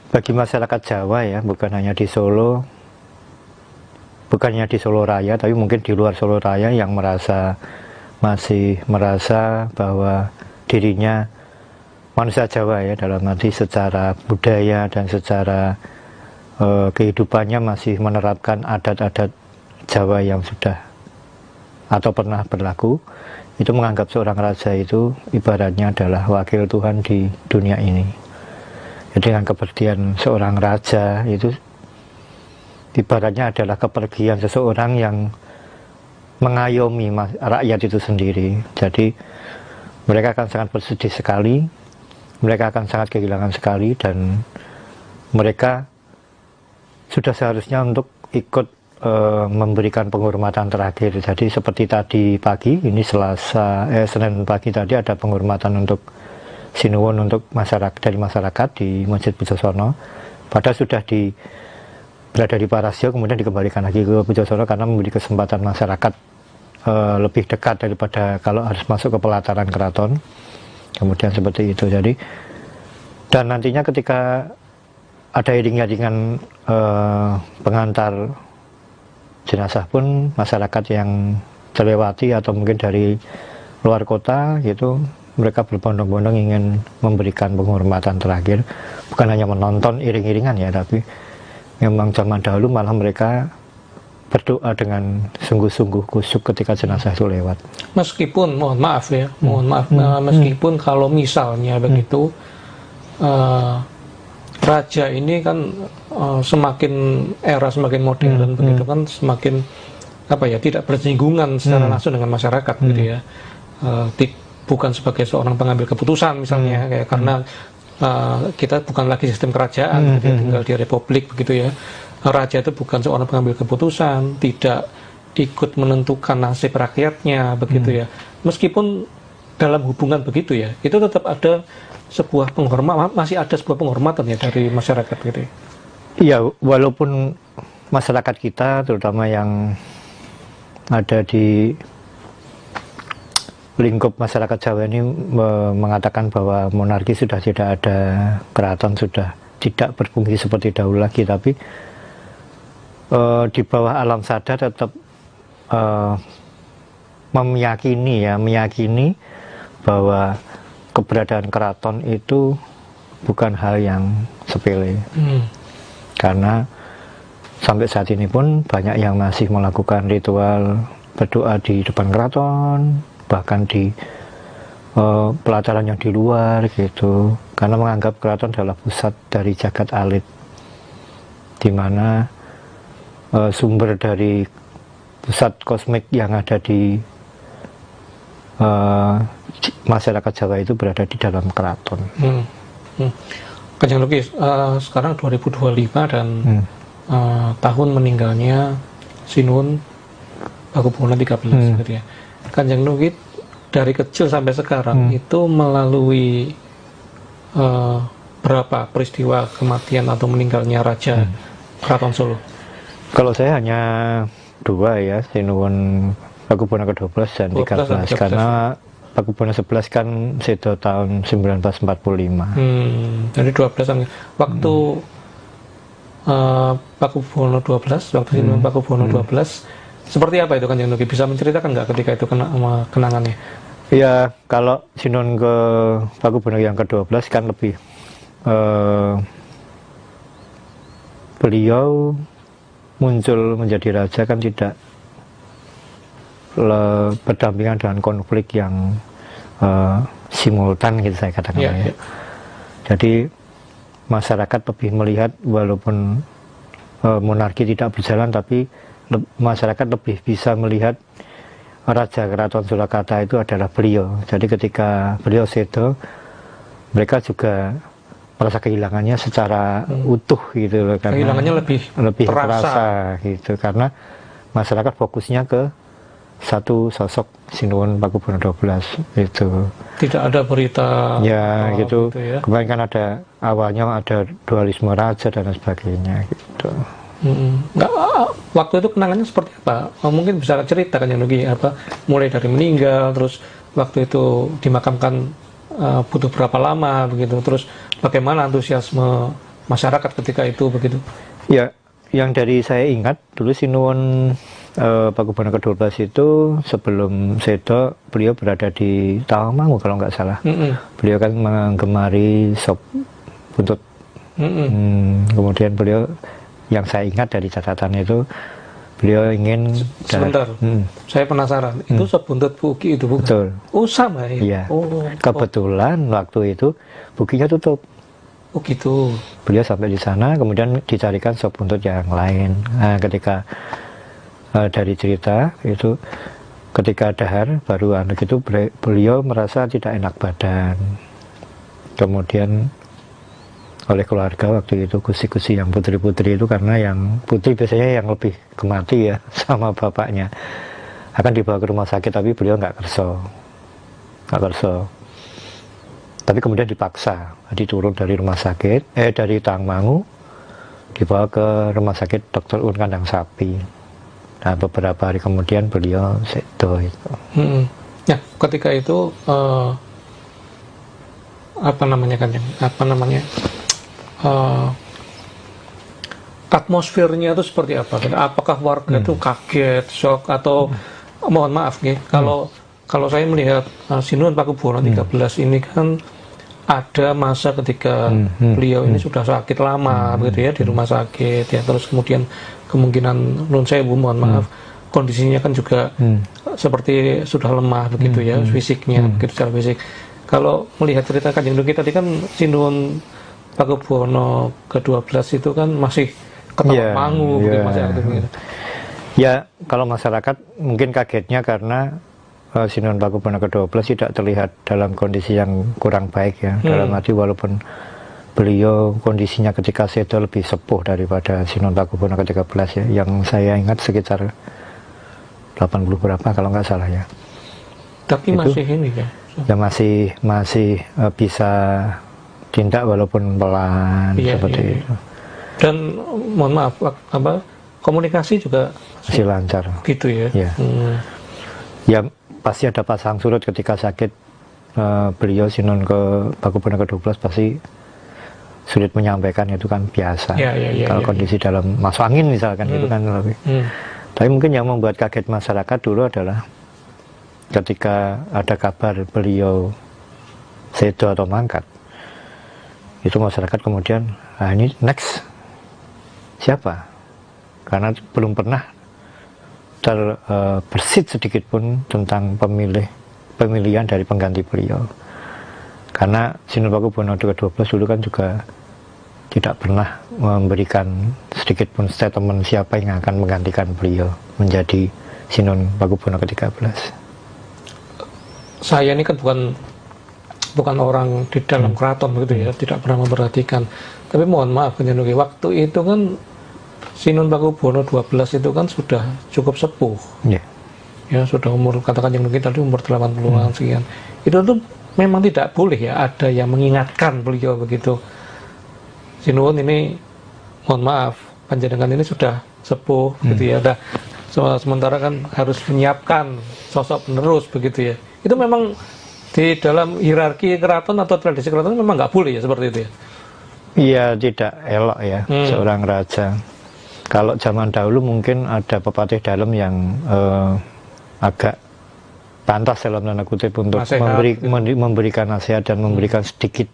bagi masyarakat Jawa ya, bukan hanya di Solo, bukannya di Solo Raya, tapi mungkin di luar Solo Raya yang masih merasa bahwa dirinya manusia Jawa ya, dalam arti secara budaya dan secara kehidupannya masih menerapkan adat-adat Jawa yang sudah atau pernah berlaku. Itu menganggap seorang raja itu ibaratnya adalah wakil Tuhan di dunia ini. Jadi dengan kepergian seorang raja itu ibaratnya adalah kepergian seseorang yang mengayomi rakyat itu sendiri. Jadi mereka akan sangat bersedih sekali, mereka akan sangat kehilangan sekali, dan mereka sudah seharusnya untuk ikut memberikan penghormatan terakhir. Jadi seperti tadi pagi, ini Senin pagi tadi ada penghormatan untuk Sinuwun untuk dari masyarakat di Masjid Pujosono. Padahal sudah berada di Parasio, kemudian dikembalikan lagi ke Pujosono karena memberi kesempatan masyarakat lebih dekat daripada kalau harus masuk ke pelataran keraton. Kemudian seperti itu. Jadi, dan nantinya ketika ada iring-iringan pengantar jenazah pun, masyarakat yang Selewati atau mungkin dari luar kota gitu, mereka berbondong-bondong ingin memberikan penghormatan terakhir, bukan hanya menonton iring-iringan ya, tapi memang zaman dahulu malah mereka berdoa dengan sungguh-sungguh khusyuk ketika jenazah itu lewat. Meskipun, mohon maaf ya, meskipun kalau misalnya begitu, raja ini kan semakin era semakin modern begitu kan, semakin apa ya, tidak bersinggungan secara langsung dengan masyarakat gitu ya, bukan sebagai seorang pengambil keputusan misalnya, kayak karena kita bukan lagi sistem kerajaan, gitu, tinggal di republik begitu ya. Raja itu bukan seorang pengambil keputusan, tidak ikut menentukan nasib rakyatnya begitu ya. Meskipun dalam hubungan begitu ya, itu tetap ada sebuah penghormatan, masih ada sebuah penghormatan ya dari masyarakat gitu. Iya, walaupun masyarakat kita terutama yang ada di lingkup masyarakat Jawa ini mengatakan bahwa monarki sudah tidak ada, keraton sudah tidak berfungsi seperti dahulu lagi, tapi di bawah alam sadar tetap meyakini bahwa keberadaan keraton itu bukan hal yang sepele. Karena sampai saat ini pun banyak yang masih melakukan ritual berdoa di depan keraton, bahkan di pelataran yang di luar gitu, karena menganggap keraton adalah pusat dari jagat alit, di mana sumber dari pusat kosmik yang ada di masyarakat Jawa itu berada di dalam keraton. Kanjeng Nuki, sekarang 2025 dan tahun meninggalnya Sinuhun Pakubuwono 13 gitu ya. Kanjeng Nuki dari kecil sampai sekarang itu melalui berapa peristiwa kematian atau meninggalnya Raja Keraton Solo? Kalau saya hanya 2 ya, Sinuhun Pakubuwono ke-12 dan 13, karena Pakubuwono 11 kan sedo tahun 1945. Jadi 12 waktu Pakubuwono 12, waktu Sinuhun Pakubuwono 12, seperti apa itu Kanjeng Nuki? Bisa menceritakan nggak ketika itu kenangannya? Ya, kalau Sinuhun ke Pakubuwono yang ke-12 kan lebih beliau muncul menjadi raja kan tidak berdampingan dengan konflik yang simultan gitu saya katakan ya. Jadi masyarakat lebih melihat walaupun monarki tidak berjalan, tapi masyarakat lebih bisa melihat Raja Keraton Surakarta itu adalah beliau. Jadi ketika beliau sedo, mereka juga merasa kehilangannya secara utuh gitu loh, karena kehilangannya lebih terasa gitu, karena masyarakat fokusnya ke satu sosok Sinuhun Pakubuwono 12 itu. Tidak ada berita ya gitu ya. Kemarin kan ada awalnya ada dualisme raja dan sebagainya gitu. Nggak, waktu itu kenangannya seperti apa? Mungkin bisa ceritakan yang Nuki, apa mulai dari meninggal, terus waktu itu dimakamkan butuh berapa lama begitu, terus bagaimana antusiasme masyarakat ketika itu begitu? Ya, yang dari saya ingat dulu Sinuhun Pakubuwono ke-12 itu sebelum sedo beliau berada di Tawangmangu kalau nggak salah. Beliau kan menggemari sop buntut. Kemudian beliau, yang saya ingat dari catatan itu, beliau ingin sebentar, saya penasaran, itu sop buntut Buki itu bukan? Betul. Oh sama ya? Iya. Kebetulan waktu itu Bukinya tutup. Oh gitu. Beliau sampai di sana, kemudian dicarikan sop buntut yang lain. Nah, ketika dari cerita itu, ketika dahar baru anak itu beliau merasa tidak enak badan. Kemudian oleh keluarga waktu itu, kusi-kusi yang putri-putri itu, karena yang putri biasanya yang lebih gemati ya sama bapaknya, akan dibawa ke rumah sakit, tapi beliau nggak kerso. Tapi kemudian dipaksa, jadi turun dari rumah sakit, dari Tawangmangu, dibawa ke rumah sakit Dr. Un Kandang Sapi. Nah, beberapa hari kemudian beliau sedo itu. Ya, ketika itu atmosfernya itu seperti apa? Apakah warga itu kaget, shock, atau mohon maaf nih, kalau saya melihat Sinuhun Pakubuwono 13 ini kan ada masa ketika beliau ini sudah sakit lama begitu ya, di rumah sakit ya, terus kemudian kemungkinan nun sewu, mohon maaf, kondisinya kan juga seperti sudah lemah begitu ya, fisiknya begitu, secara fisik. Kalau melihat cerita Kanjeng Nuki tadi kan Sinuhun Pakubuwono ke-12 itu kan masih ketawa mangu begitu, masih aktif begitu. Ya, kalau masyarakat mungkin kagetnya karena Sinuhun Pakubuwono ke-12 tidak terlihat dalam kondisi yang kurang baik ya. Dalam arti walaupun beliau kondisinya ketika sedo lebih sepuh daripada Sinuhun Pakubuwono ke-13 ya, yang saya ingat sekitar 80 berapa kalau nggak salah ya. Tapi itu, masih ini ya? Ya masih bisa tindak walaupun pelan seperti itu. Dan mohon maaf, komunikasi juga masih lancar. Gitu ya? Ya. Ya pasti ada pasang surut ketika sakit. Beliau Sinuhun Pakubuwono ke-12 pasti sulit menyampaikan, itu kan biasa. Kalau kondisi dalam masuk angin misalkan itu kan lebih. Tapi mungkin yang membuat kaget masyarakat dulu adalah ketika ada kabar beliau sedo atau mangkat, itu masyarakat kemudian, ini next siapa? Karena belum pernah terbersit sedikit pun tentang pemilihan dari pengganti beliau. Karena Sinuhun Pakubuwono ke-12 dulu kan juga tidak pernah memberikan sedikit pun statement siapa yang akan menggantikan beliau menjadi Sinuhun Pakubuwono ke-13. Saya ini kan bukan orang di dalam keraton gitu ya, tidak pernah memperhatikan. Tapi mohon maaf Kanjeng Nuki, waktu itu kan Sinuhun Pakubuwono 12 itu kan sudah cukup sepuh. Ya, sudah umur, katakan Kanjeng Nuki tadi umur 80-an sekian. Itu tuh memang tidak boleh ya ada yang mengingatkan beliau begitu. Sinuhun ini, mohon maaf, panjenengan ini sudah sepuh gitu ya. Nah, sementara kan harus menyiapkan sosok penerus begitu ya. Itu memang di dalam hierarki keraton atau tradisi keraton memang nggak boleh ya seperti itu ya? Iya, tidak elok ya seorang raja. Kalau zaman dahulu mungkin ada pepatih dalam yang agak pantas dalam tanda kutip untuk memberikan nasihat dan memberikan sedikit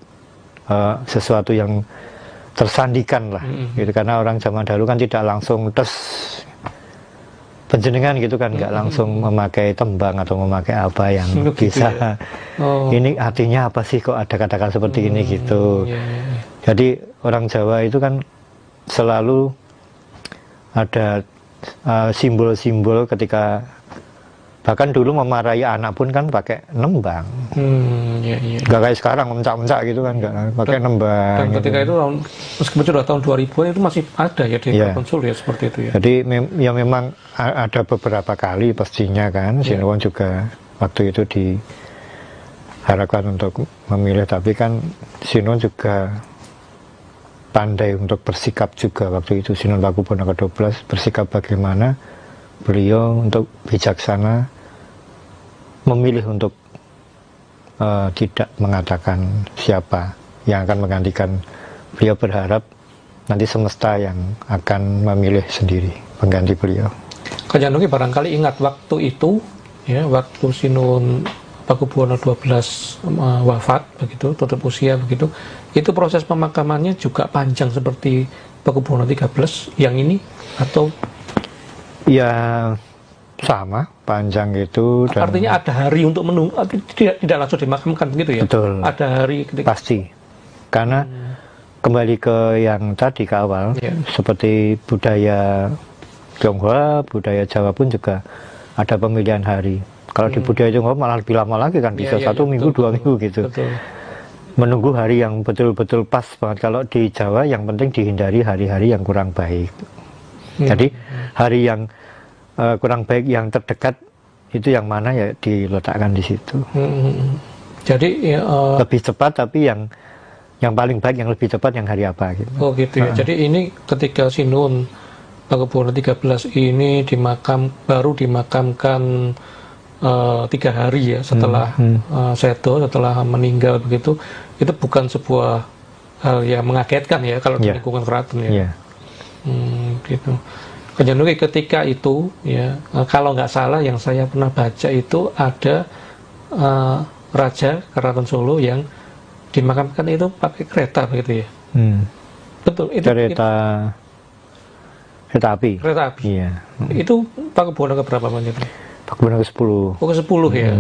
sesuatu yang tersandikan lah, gitu. Karena orang zaman dahulu kan tidak langsung penjenengan gitu kan, nggak langsung memakai tembang atau memakai apa yang bisa. Ini artinya apa sih kok ada kata-kata seperti ini gitu. Jadi orang Jawa itu kan selalu ada simbol-simbol ketika bahkan dulu memarahi anak pun kan pakai nembang. Gak kayak sekarang mencak-mencak gitu kan, nggak pakai nembang. Dan ketika itu meskipun sudah tahun 2000-an itu masih ada ya di konsul ya seperti itu ya. Jadi ya memang ada beberapa kali pastinya kan Sinuhun juga waktu itu diharapkan untuk memilih, tapi kan Sinuhun juga pandai untuk bersikap juga waktu itu. Sinuhun Pakubuwono ke-12 bersikap bagaimana beliau untuk bijaksana memilih untuk tidak mengatakan siapa yang akan menggantikan beliau. Berharap nanti semesta yang akan memilih sendiri pengganti beliau. Kanjeng Nuki barangkali ingat waktu itu ya, waktu Sinuhun Pakubuwono 12 wafat begitu, tutup usia begitu, itu proses pemakamannya juga panjang seperti Pakubuwono 13 yang ini atau? Ya sama, panjang itu. Dan artinya ada hari untuk menunggu, tidak langsung dimakamkan begitu ya? Betul. Ada hari ketika... Pasti. Karena kembali ke yang tadi ke awal, seperti budaya Tionghoa, budaya Jawa pun juga ada pemilihan hari. Kalau di budaya Tionghoa malah lebih lama lagi kan, bisa 1 minggu, 2 minggu gitu. Menunggu hari yang betul-betul pas banget. Kalau di Jawa yang penting dihindari hari-hari yang kurang baik. Jadi hari yang kurang baik yang terdekat itu yang mana ya diletakkan di situ. Jadi lebih cepat, tapi yang paling baik yang lebih cepat yang hari apa gitu. Oh gitu ya. Jadi ini ketika Sinuhun Pakubuwono 13 ini baru dimakamkan 3 hari ya setelah sedo, setelah meninggal begitu, itu bukan sebuah hal yang mengagetkan ya kalau di lingkungan keraton ya. Gitu. Kanjeng Nuki, ketika itu ya, kalau nggak salah yang saya pernah baca itu ada Raja Keraton Solo yang dimakamkan itu pakai kereta begitu ya. Betul, itu kereta api. Kereta api. Iya. Itu Pakubuwono keberapa Pak? Pakubuwono ke-10. Oh, ke-10 ya.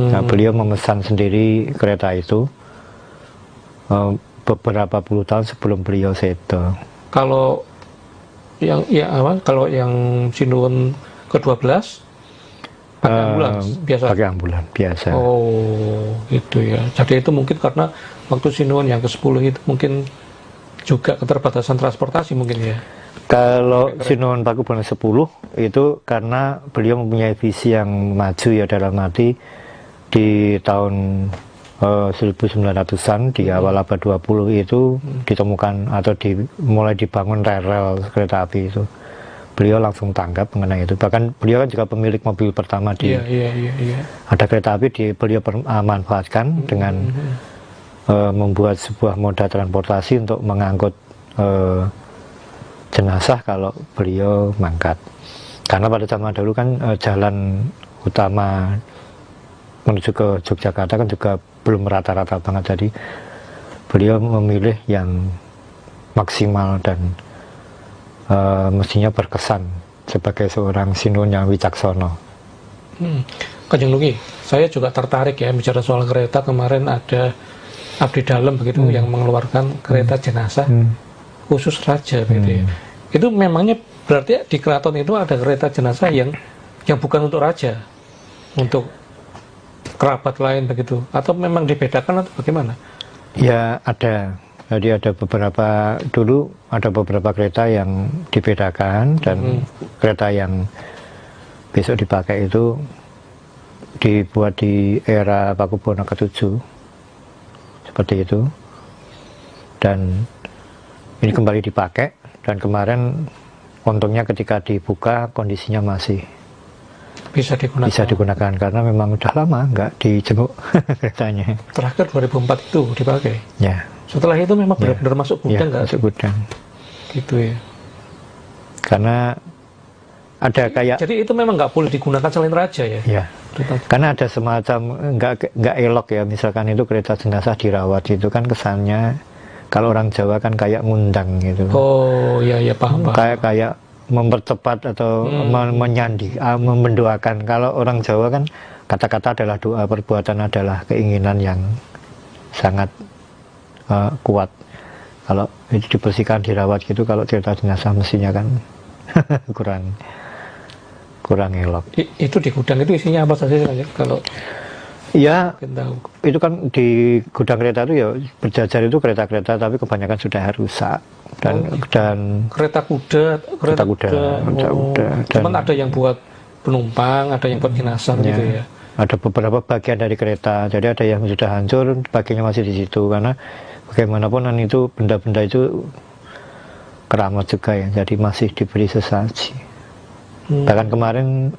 Nah, beliau memesan sendiri kereta itu beberapa puluh tahun sebelum beliau sedo. Kalau yang Sinuhun ke-12 pakai ambulans biasa. Pakai ambulans biasa. Oh, gitu ya. Jadi itu mungkin karena waktu Sinuhun yang ke-10 itu mungkin juga keterbatasan transportasi mungkin ya. Kalau Sinuhun Pakubuwono 10 itu karena beliau mempunyai visi yang maju ya, dalam arti di tahun 1900-an di awal abad 20 itu ditemukan atau mulai dibangun rel kereta api itu. Beliau langsung tanggap mengenai itu. Bahkan beliau kan juga pemilik mobil pertama di ada kereta api beliau manfaatkan dengan membuat sebuah moda transportasi untuk mengangkut jenazah kalau beliau mangkat. Karena pada zaman dulu kan jalan utama menuju ke Yogyakarta kan juga belum rata-rata banget, jadi beliau memilih yang maksimal dan mestinya berkesan sebagai seorang Sinuhun yang wicaksono. Kanjeng Nuki, saya juga tertarik ya bicara soal kereta. Kemarin ada abdi dalam begitu yang mengeluarkan kereta jenazah khusus raja begitu ya. Itu memangnya berarti di keraton itu ada kereta jenazah yang bukan untuk raja, untuk kerabat lain begitu, atau memang dibedakan atau bagaimana? Ya ada, jadi ada beberapa kereta yang dibedakan dan kereta yang besok dipakai itu dibuat di era Pakubuwono ke-7 seperti itu, dan ini kembali dipakai, dan kemarin untungnya ketika dibuka kondisinya masih bisa digunakan karena memang udah lama nggak dijenguk keretanya. Terakhir 2004 itu dipakai. Ya. Setelah itu memang benar-benar masuk gudang nggak? Masuk gudang. Gitu ya. Karena ada kayak. Jadi itu memang nggak boleh digunakan selain raja ya? Ya. Karena ada semacam nggak elok ya. Misalkan itu kereta jenazah dirawat itu kan kesannya kalau orang Jawa kan kayak ngundang gitu. Oh iya paham. Kayak mempercepat atau menyandi, mendoakan. Kalau orang Jawa kan kata-kata adalah doa, perbuatan adalah keinginan yang sangat kuat. Kalau itu dibersihkan, dirawat gitu, kalau cerita jenazah mestinya kan kurang elok. Itu di gudang itu isinya apa saja kalau? Ya, itu kan di gudang kereta itu ya berjajar itu kereta-kereta, tapi kebanyakan sudah rusak. Dan kereta kuda. Cuman ada yang buat penumpang, ada yang buat jenazah gitu ya. Ada beberapa bagian dari kereta, jadi ada yang sudah hancur, bagiannya masih di situ, karena bagaimanapun kan itu benda-benda itu keramat juga ya, jadi masih diberi sesaji. Bahkan kemarin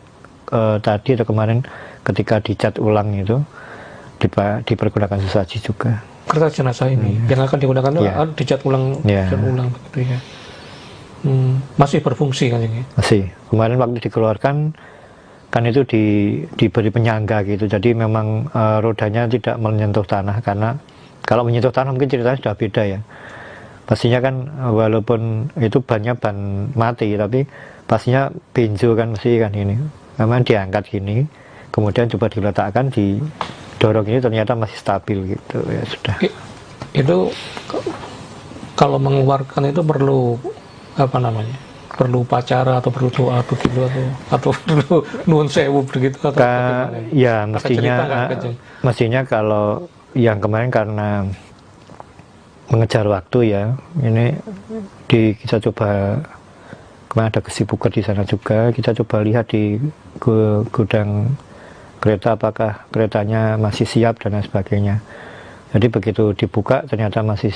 kemarin ketika dicat ulang itu dipergunakan sesaji juga. Kereta jenazah ini yang akan digunakan dicat ulang, begitu ya. Masih berfungsi kan ini? Masih. Kemarin waktu dikeluarkan kan itu diberi penyangga gitu, jadi memang rodanya tidak menyentuh tanah, karena kalau menyentuh tanah mungkin ceritanya sudah beda ya. Pastinya kan walaupun itu bannya ban mati, tapi pastinya benjo kan mesti kan ini. Memang diangkat gini, kemudian coba diletakkan, didorong ini ternyata masih stabil gitu ya sudah. Itu kalau mengeluarkan itu perlu apa namanya? Perlu upacara atau perlu doa begitu atau perlu nuwun sewu begitu atau bagaimana? Ya mestinya kalau yang kemarin karena mengejar waktu ya, ini kita coba, kemarin ada kesibukan di sana juga, kita coba lihat di gudang kereta apakah keretanya masih siap dan lain sebagainya. Jadi begitu dibuka ternyata masih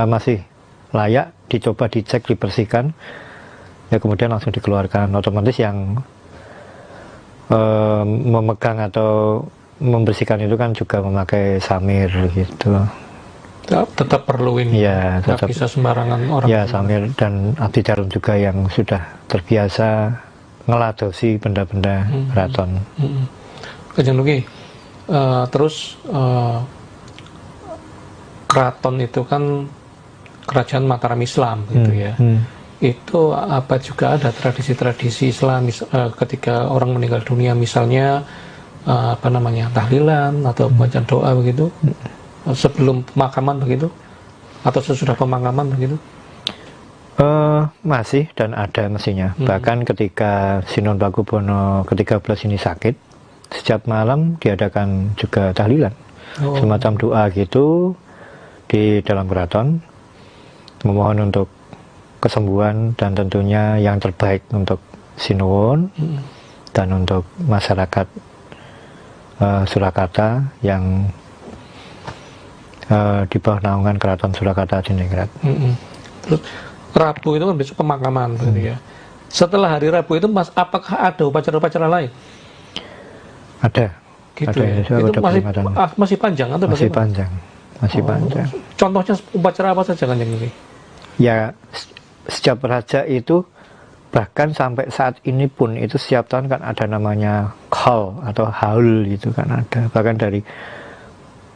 masih layak, dicoba dicek, dibersihkan, ya kemudian langsung dikeluarkan. Otomatis yang memegang atau membersihkan itu kan juga memakai samir gitu. tetap perlu ini, ya, tetap bisa sembarangan orang. Ya, sambil dan abdi dalam juga yang sudah terbiasa ngeladosi benda-benda keraton. Kanjeng Nuki, terus keraton itu kan kerajaan Mataram Islam gitu ya. Itu apa juga ada tradisi-tradisi Islam ketika orang meninggal dunia, misalnya apa namanya, tahlilan atau bacaan doa begitu sebelum pemakaman begitu, atau sesudah pemakaman begitu? Masih dan ada mestinya. Bahkan ketika Sinuhun Pakubono ke-13 ini sakit, setiap malam diadakan juga tahlilan, semacam doa gitu di dalam keraton, memohon untuk kesembuhan dan tentunya yang terbaik untuk Sinuhun dan untuk masyarakat Surakarta yang di bawah naungan Keraton Surakarta Hadiningrat. Terus Rabu itu kan besok pemakaman, gitu ya. Setelah hari Rabu itu, Mas, apakah ada upacara-upacara lain? Ada. Gitu ada, ya. Itu masih panjang atau masih bagaimana? panjang, masih panjang. Contohnya upacara apa saja kan yang ini? Ya, setiap raja itu bahkan sampai saat ini pun itu setiap tahun kan ada namanya khol atau haul itu kan ada. Bahkan dari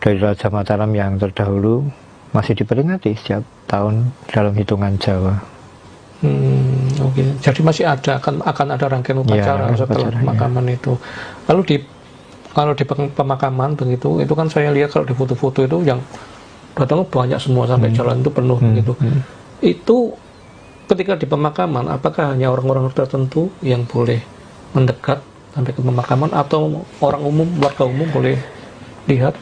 Raja Mataram yang terdahulu masih diperingati setiap tahun dalam hitungan Jawa. Oke. Jadi masih ada, akan ada rangkaian upacara setelah pemakaman itu. Lalu kalau di pemakaman begitu, itu kan saya lihat kalau di foto-foto itu yang datang banyak semua sampai jalan itu penuh begitu. Itu ketika di pemakaman, apakah hanya orang-orang tertentu yang boleh mendekat sampai ke pemakaman, atau orang umum, warga umum boleh lihat?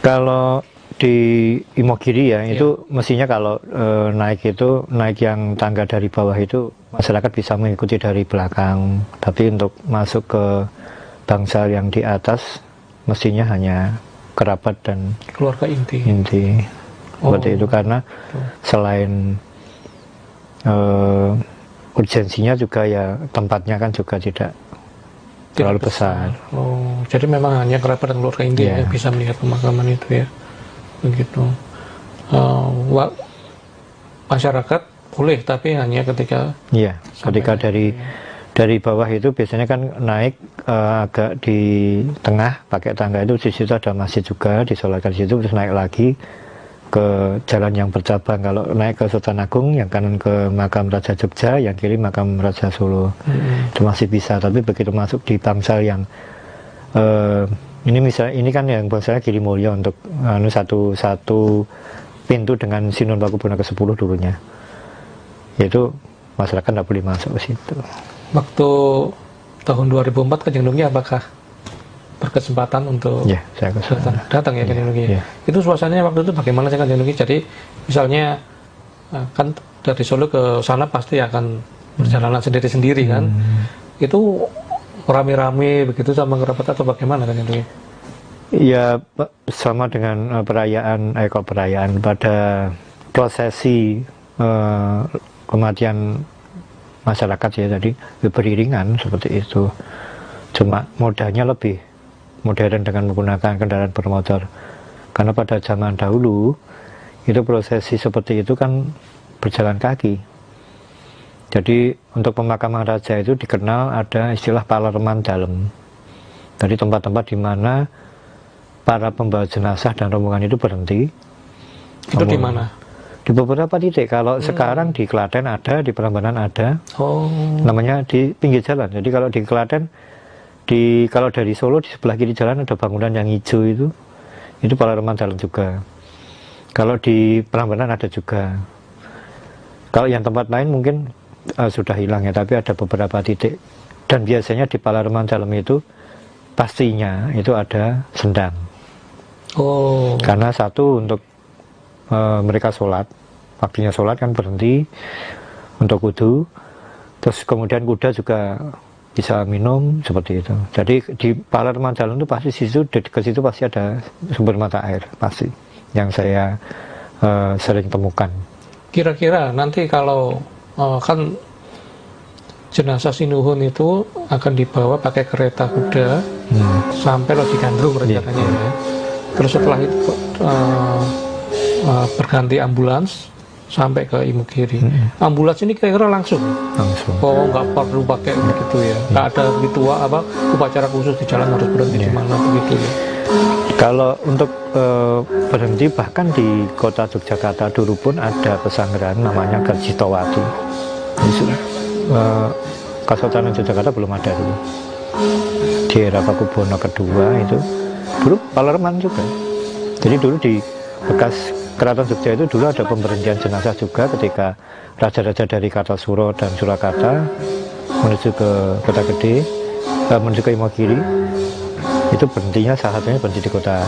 Kalau di Imogiri ya, itu mestinya kalau naik yang tangga dari bawah itu masyarakat bisa mengikuti dari belakang. Tapi untuk masuk ke bangsal yang di atas mestinya hanya kerabat dan keluarga inti. Seperti itu, karena selain urgensinya juga ya tempatnya kan juga tidak terlalu besar. Jadi memang hanya kerabat dan keluarga inti yang bisa melihat pemakaman itu ya, begitu. Masyarakat boleh, tapi hanya ketika dari bawah itu biasanya kan naik agak di tengah pakai tangga itu, di situ ada masjid juga, disolatkan di situ, terus naik lagi ke jalan yang bercabang. Kalau naik ke Sultan Agung, yang kanan ke makam Raja Jogja, yang kiri makam Raja Solo. Itu masih bisa. Tapi begitu masuk di bangsal yang ini kan yang bangsalnya Girimulya untuk satu pintu dengan Sinuhun Pakubono ke-10 dulunya. Yaitu masyarakat tidak boleh masuk ke situ. Waktu tahun 2004 Kanjeng Nuki apakah berkesempatan untuk datang ya Kanjeng Nuki? Itu suasananya waktu itu bagaimana sih Kanjeng Nuki? Jadi misalnya kan dari Solo ke sana pasti akan perjalanan sendiri-sendiri kan? Itu rame-rame begitu sama kerabat atau bagaimana Kanjeng Nuki? Ya sama dengan perayaan pada prosesi kematian masyarakat ya, tadi beriringan seperti itu. Cuma modanya lebih modern dengan menggunakan kendaraan bermotor, karena pada zaman dahulu itu prosesi seperti itu kan berjalan kaki. Jadi untuk pemakaman raja itu dikenal ada istilah palerman dalam. Jadi tempat-tempat di mana para pembawa jenazah dan rombongan itu berhenti. Itu di mana? Di beberapa titik. Kalau sekarang di Klaten ada, di Prambanan ada. Namanya di pinggir jalan. Jadi kalau di Klaten, kalau dari Solo di sebelah kiri jalan ada bangunan yang hijau itu palerman dalam juga. Kalau di Prambanan ada juga. Kalau yang tempat lain mungkin sudah hilang ya, tapi ada beberapa titik. Dan biasanya di palerman dalam itu pastinya itu ada sendang. Karena satu untuk mereka sholat, waktunya sholat kan berhenti untuk wudu, terus kemudian kuda juga bisa minum seperti itu. Jadi di palerman dalam itu pasti ke situ pasti ada sumber mata air, pasti yang saya sering temukan. Kira-kira nanti kalau kan jenazah Sinuhun itu akan dibawa pakai kereta kuda sampai Loji Gandrung rencananya ya. Terus setelah itu berganti ambulans sampai ke Imogiri. Ambulans ini kira-kira langsung. Oh, nggak perlu pakai begitu ya. Nggak ada ritual upacara khusus di jalan harus berhenti di mana begitu ya. Kalau untuk berhenti, bahkan di kota Yogyakarta dulu pun ada pesanggeran namanya Garjitowati. Kesultanan Yogyakarta belum ada dulu. Di era Pakubuwono kedua itu dulu Palerman juga. Jadi dulu di bekas Keraton Jogja itu dulu ada pemberhentian jenazah juga ketika raja-raja dari Kartasura dan Surakarta menuju ke Kota Gede, menuju ke Imogiri. Itu berhentinya salah satunya berhenti di kota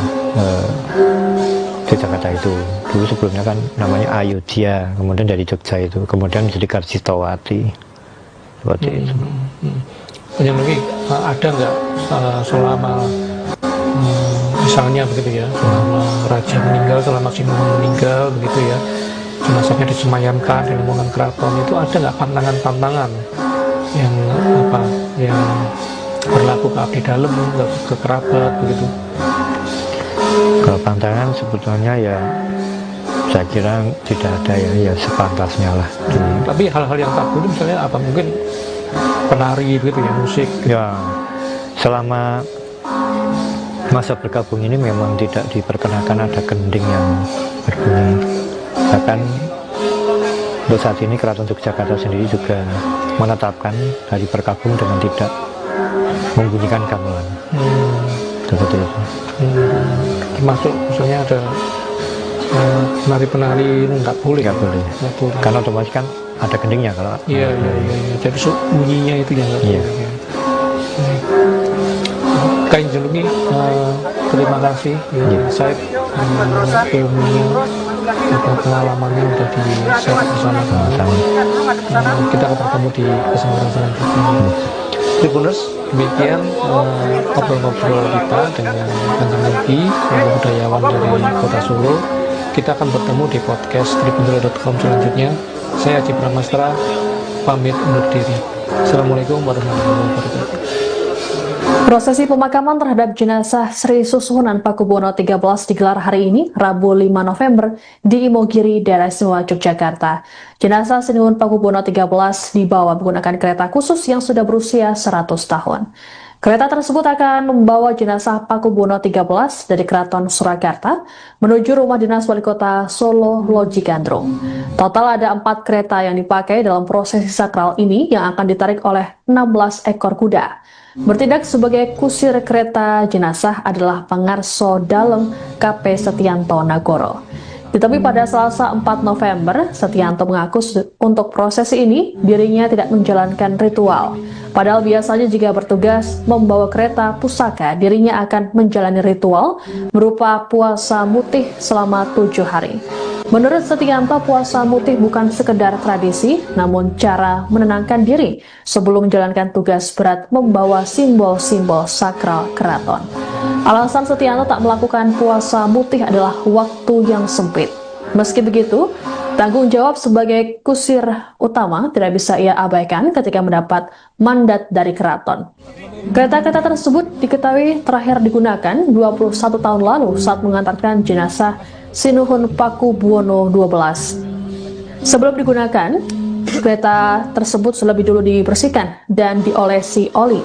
Yogyakarta itu. Dulu sebelumnya kan namanya Ayodhya, kemudian dari Jogja itu, kemudian menjadi Garjitowati. Seperti itu. Yang lagi ada nggak selama misalnya begitu ya, selama raja meninggal, selama Sinuhun meninggal begitu ya, jenazahnya disemayamkan di lingkungan keraton, itu ada nggak pantangan-pantangan yang yang berlaku ke abdi dalam, ke kerabat begitu? Kalau pantangan sebetulnya ya saya kira tidak ada ya sepantasnya lah. Tapi hal-hal yang tabu itu misalnya apa, mungkin penari begitu ya, musik? Ya, selama masa berkabung ini memang tidak diperkenakan ada gending yang berbunyi. Bahkan untuk saat ini Keraton Yogyakarta sendiri juga menetapkan hari berkabung dengan tidak membunyikan gamelan. Seperti itu. Termasuk misalnya ada penari-penari nggak boleh. Nggak boleh. Karena otomatis kan ada gendingnya kalau. Iya. Jadi bunyinya itu yang nggak boleh. Kain Jelungi, terima kasih saya ilmunya, pengalamannya udah di-share bersama kami. Kita akan bertemu di kesempatan selanjutnya. Tribuners, demikian ngobrol-ngobrol kita dengan Kanjeng Nuki, budayawan dari Kota Solo. Kita akan bertemu di podcast tribunnews.com selanjutnya. Saya Haji Pramastra, pamit undur diri. Assalamualaikum warahmatullahi wabarakatuh. Prosesi pemakaman terhadap jenazah Sri Susuhunan Pakubuwono 13 digelar hari ini, Rabu 5 November, di Imogiri, daerah istimewa Yogyakarta. Jenazah Sinuhun Pakubuwono 13 dibawa menggunakan kereta khusus yang sudah berusia 100 tahun. Kereta tersebut akan membawa jenazah Pakubuwono 13 dari Keraton Surakarta menuju rumah dinas Wali Kota Solo Loji Gandrung. Total ada 4 kereta yang dipakai dalam prosesi sakral ini yang akan ditarik oleh 16 ekor kuda. Bertindak sebagai kusir kereta jenazah adalah Pangarso Dalem KP Setianto Nagoro. Tetapi pada Selasa 4 November, Setianto mengaku untuk prosesi ini dirinya tidak menjalankan ritual. Padahal biasanya jika bertugas membawa kereta pusaka, dirinya akan menjalani ritual berupa puasa mutih selama 7 hari. Menurut Setianto, puasa mutih bukan sekedar tradisi, namun cara menenangkan diri sebelum menjalankan tugas berat membawa simbol-simbol sakral keraton. Alasan Setianto tak melakukan puasa mutih adalah waktu yang sempit. Meski begitu, tanggung jawab sebagai kusir utama tidak bisa ia abaikan ketika mendapat mandat dari keraton. Kereta-kereta tersebut diketahui terakhir digunakan 21 tahun lalu saat mengantarkan jenazah Sinuhun Pakubuwono 12. Sebelum digunakan, kereta tersebut lebih dulu dibersihkan dan diolesi oli.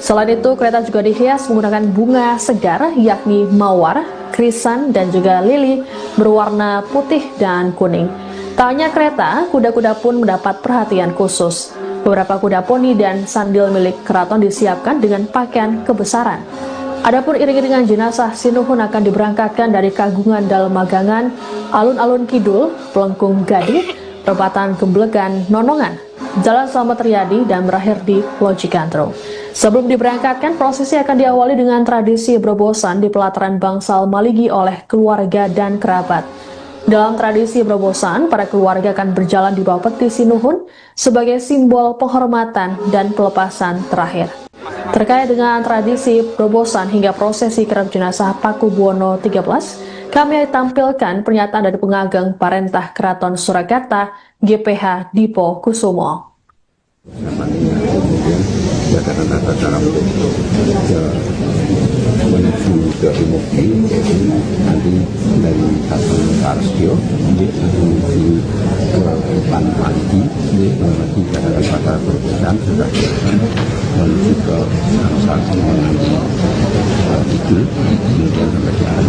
Selain itu, kereta juga dihias menggunakan bunga segar yakni mawar, krisan, dan juga lili berwarna putih dan kuning. Tak hanya kereta, kuda-kuda pun mendapat perhatian khusus. Beberapa kuda poni dan sandil milik keraton disiapkan dengan pakaian kebesaran. Adapun iring-iringan jenazah Sinuhun akan diberangkatkan dari Kagungan Dalemagangan, Alun-Alun Kidul, Pelengkung Gading, Perempatan Gemblegan Nonongan, Jalan Slamet Riyadi, dan berakhir di Loji Gandrung. Sebelum diberangkatkan, prosesi akan diawali dengan tradisi berobosan di pelataran Bangsal Maligi oleh keluarga dan kerabat. Dalam tradisi berobosan, para keluarga akan berjalan di bawah peti Sinuhun sebagai simbol penghormatan dan pelepasan terakhir. Terkait dengan tradisi berobosan hingga prosesi kirap jenazah Pakubuwono 13, kami tampilkan pernyataan dari pengageng Parentah Keraton Surakarta, GPH Dipo Kusumo. ada tata cara untuk menuju dari mobil, yaitu nanti dari Kampung Karstio menuju ke depan Maliki, menuju ke pada perusahaan sudah menuju ke Salsing nanti Kidul, kemudian sampai di arah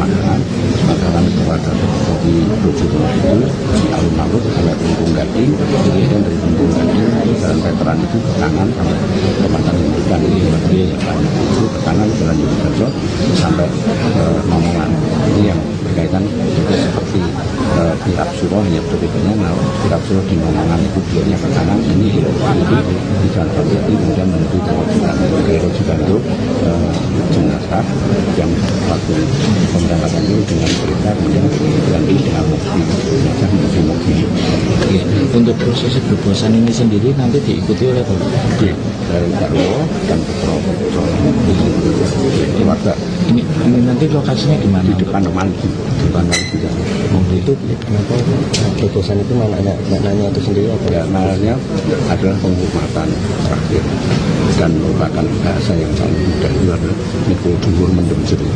Makanan kepada di Bojonegoro itu di alun-alun sampai Tunggung Gading, kemudian dari Tunggung Gading jalan veteran itu ke kanan sampai ke Makanan Indukan itu ke kanan jalan Yogyakarta sampai Momongan. Ini yang berkaitan itu seperti di Rapsuro hanya berbedanya. Nah, di Rapsuro di Momongan itu biarnya ke kanan, ini di jalan Fatihati kemudian menuju ke Yogyakarta jenazah yang waktu pemberangkatan itu dengan kereta kemudian diganti dengan mobil jenazah menuju mobil. Untuk proses berbosan ini sendiri nanti diikuti oleh dari Darwo dan Petro keluarga. Ini nanti lokasinya di mana? Di depan Maliki, di depan Maliki. Itu kenapa berbosan itu maknanya itu sendiri apa? Ya, maknanya adalah penghormatan terakhir dan merupakan bahasa yang paling mudah itu adalah mikul dhuwur mendem jero.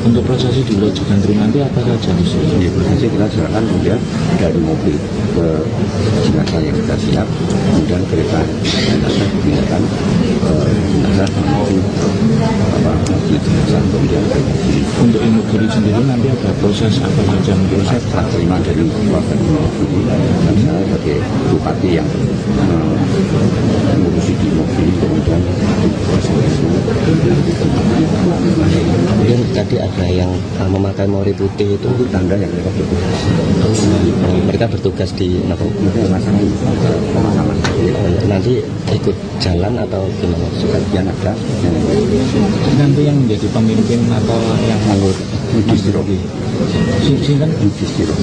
Untuk prosesi di Lojo Gandrung nanti apa saja di sini? Di prosesi kita serahkan kemudian dari mobil ke jenazah yang sudah siap, kemudian kereta jenazah dipindahkan jenazah menuju mobil jenazah kemudian ke mobil. Untuk Imogiri sendiri nanti ada proses apa saja? Proses serah terima dari keluarga Imogiri dan saya sebagai bupati yang mengurusi di mobil kemudian kemudian tadi ada yang memakai mori putih itu tanda yang mereka bertugas. Mereka bertugas di pemakaman. Nanti ikut jalan atau gimana? Sebagian ada Nanti yang menjadi pemimpin atau yang nganggur Yudhistira. Singkan Yudhistira.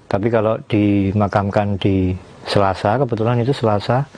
Tapi kalau dimakamkan di Selasa, kebetulan itu Selasa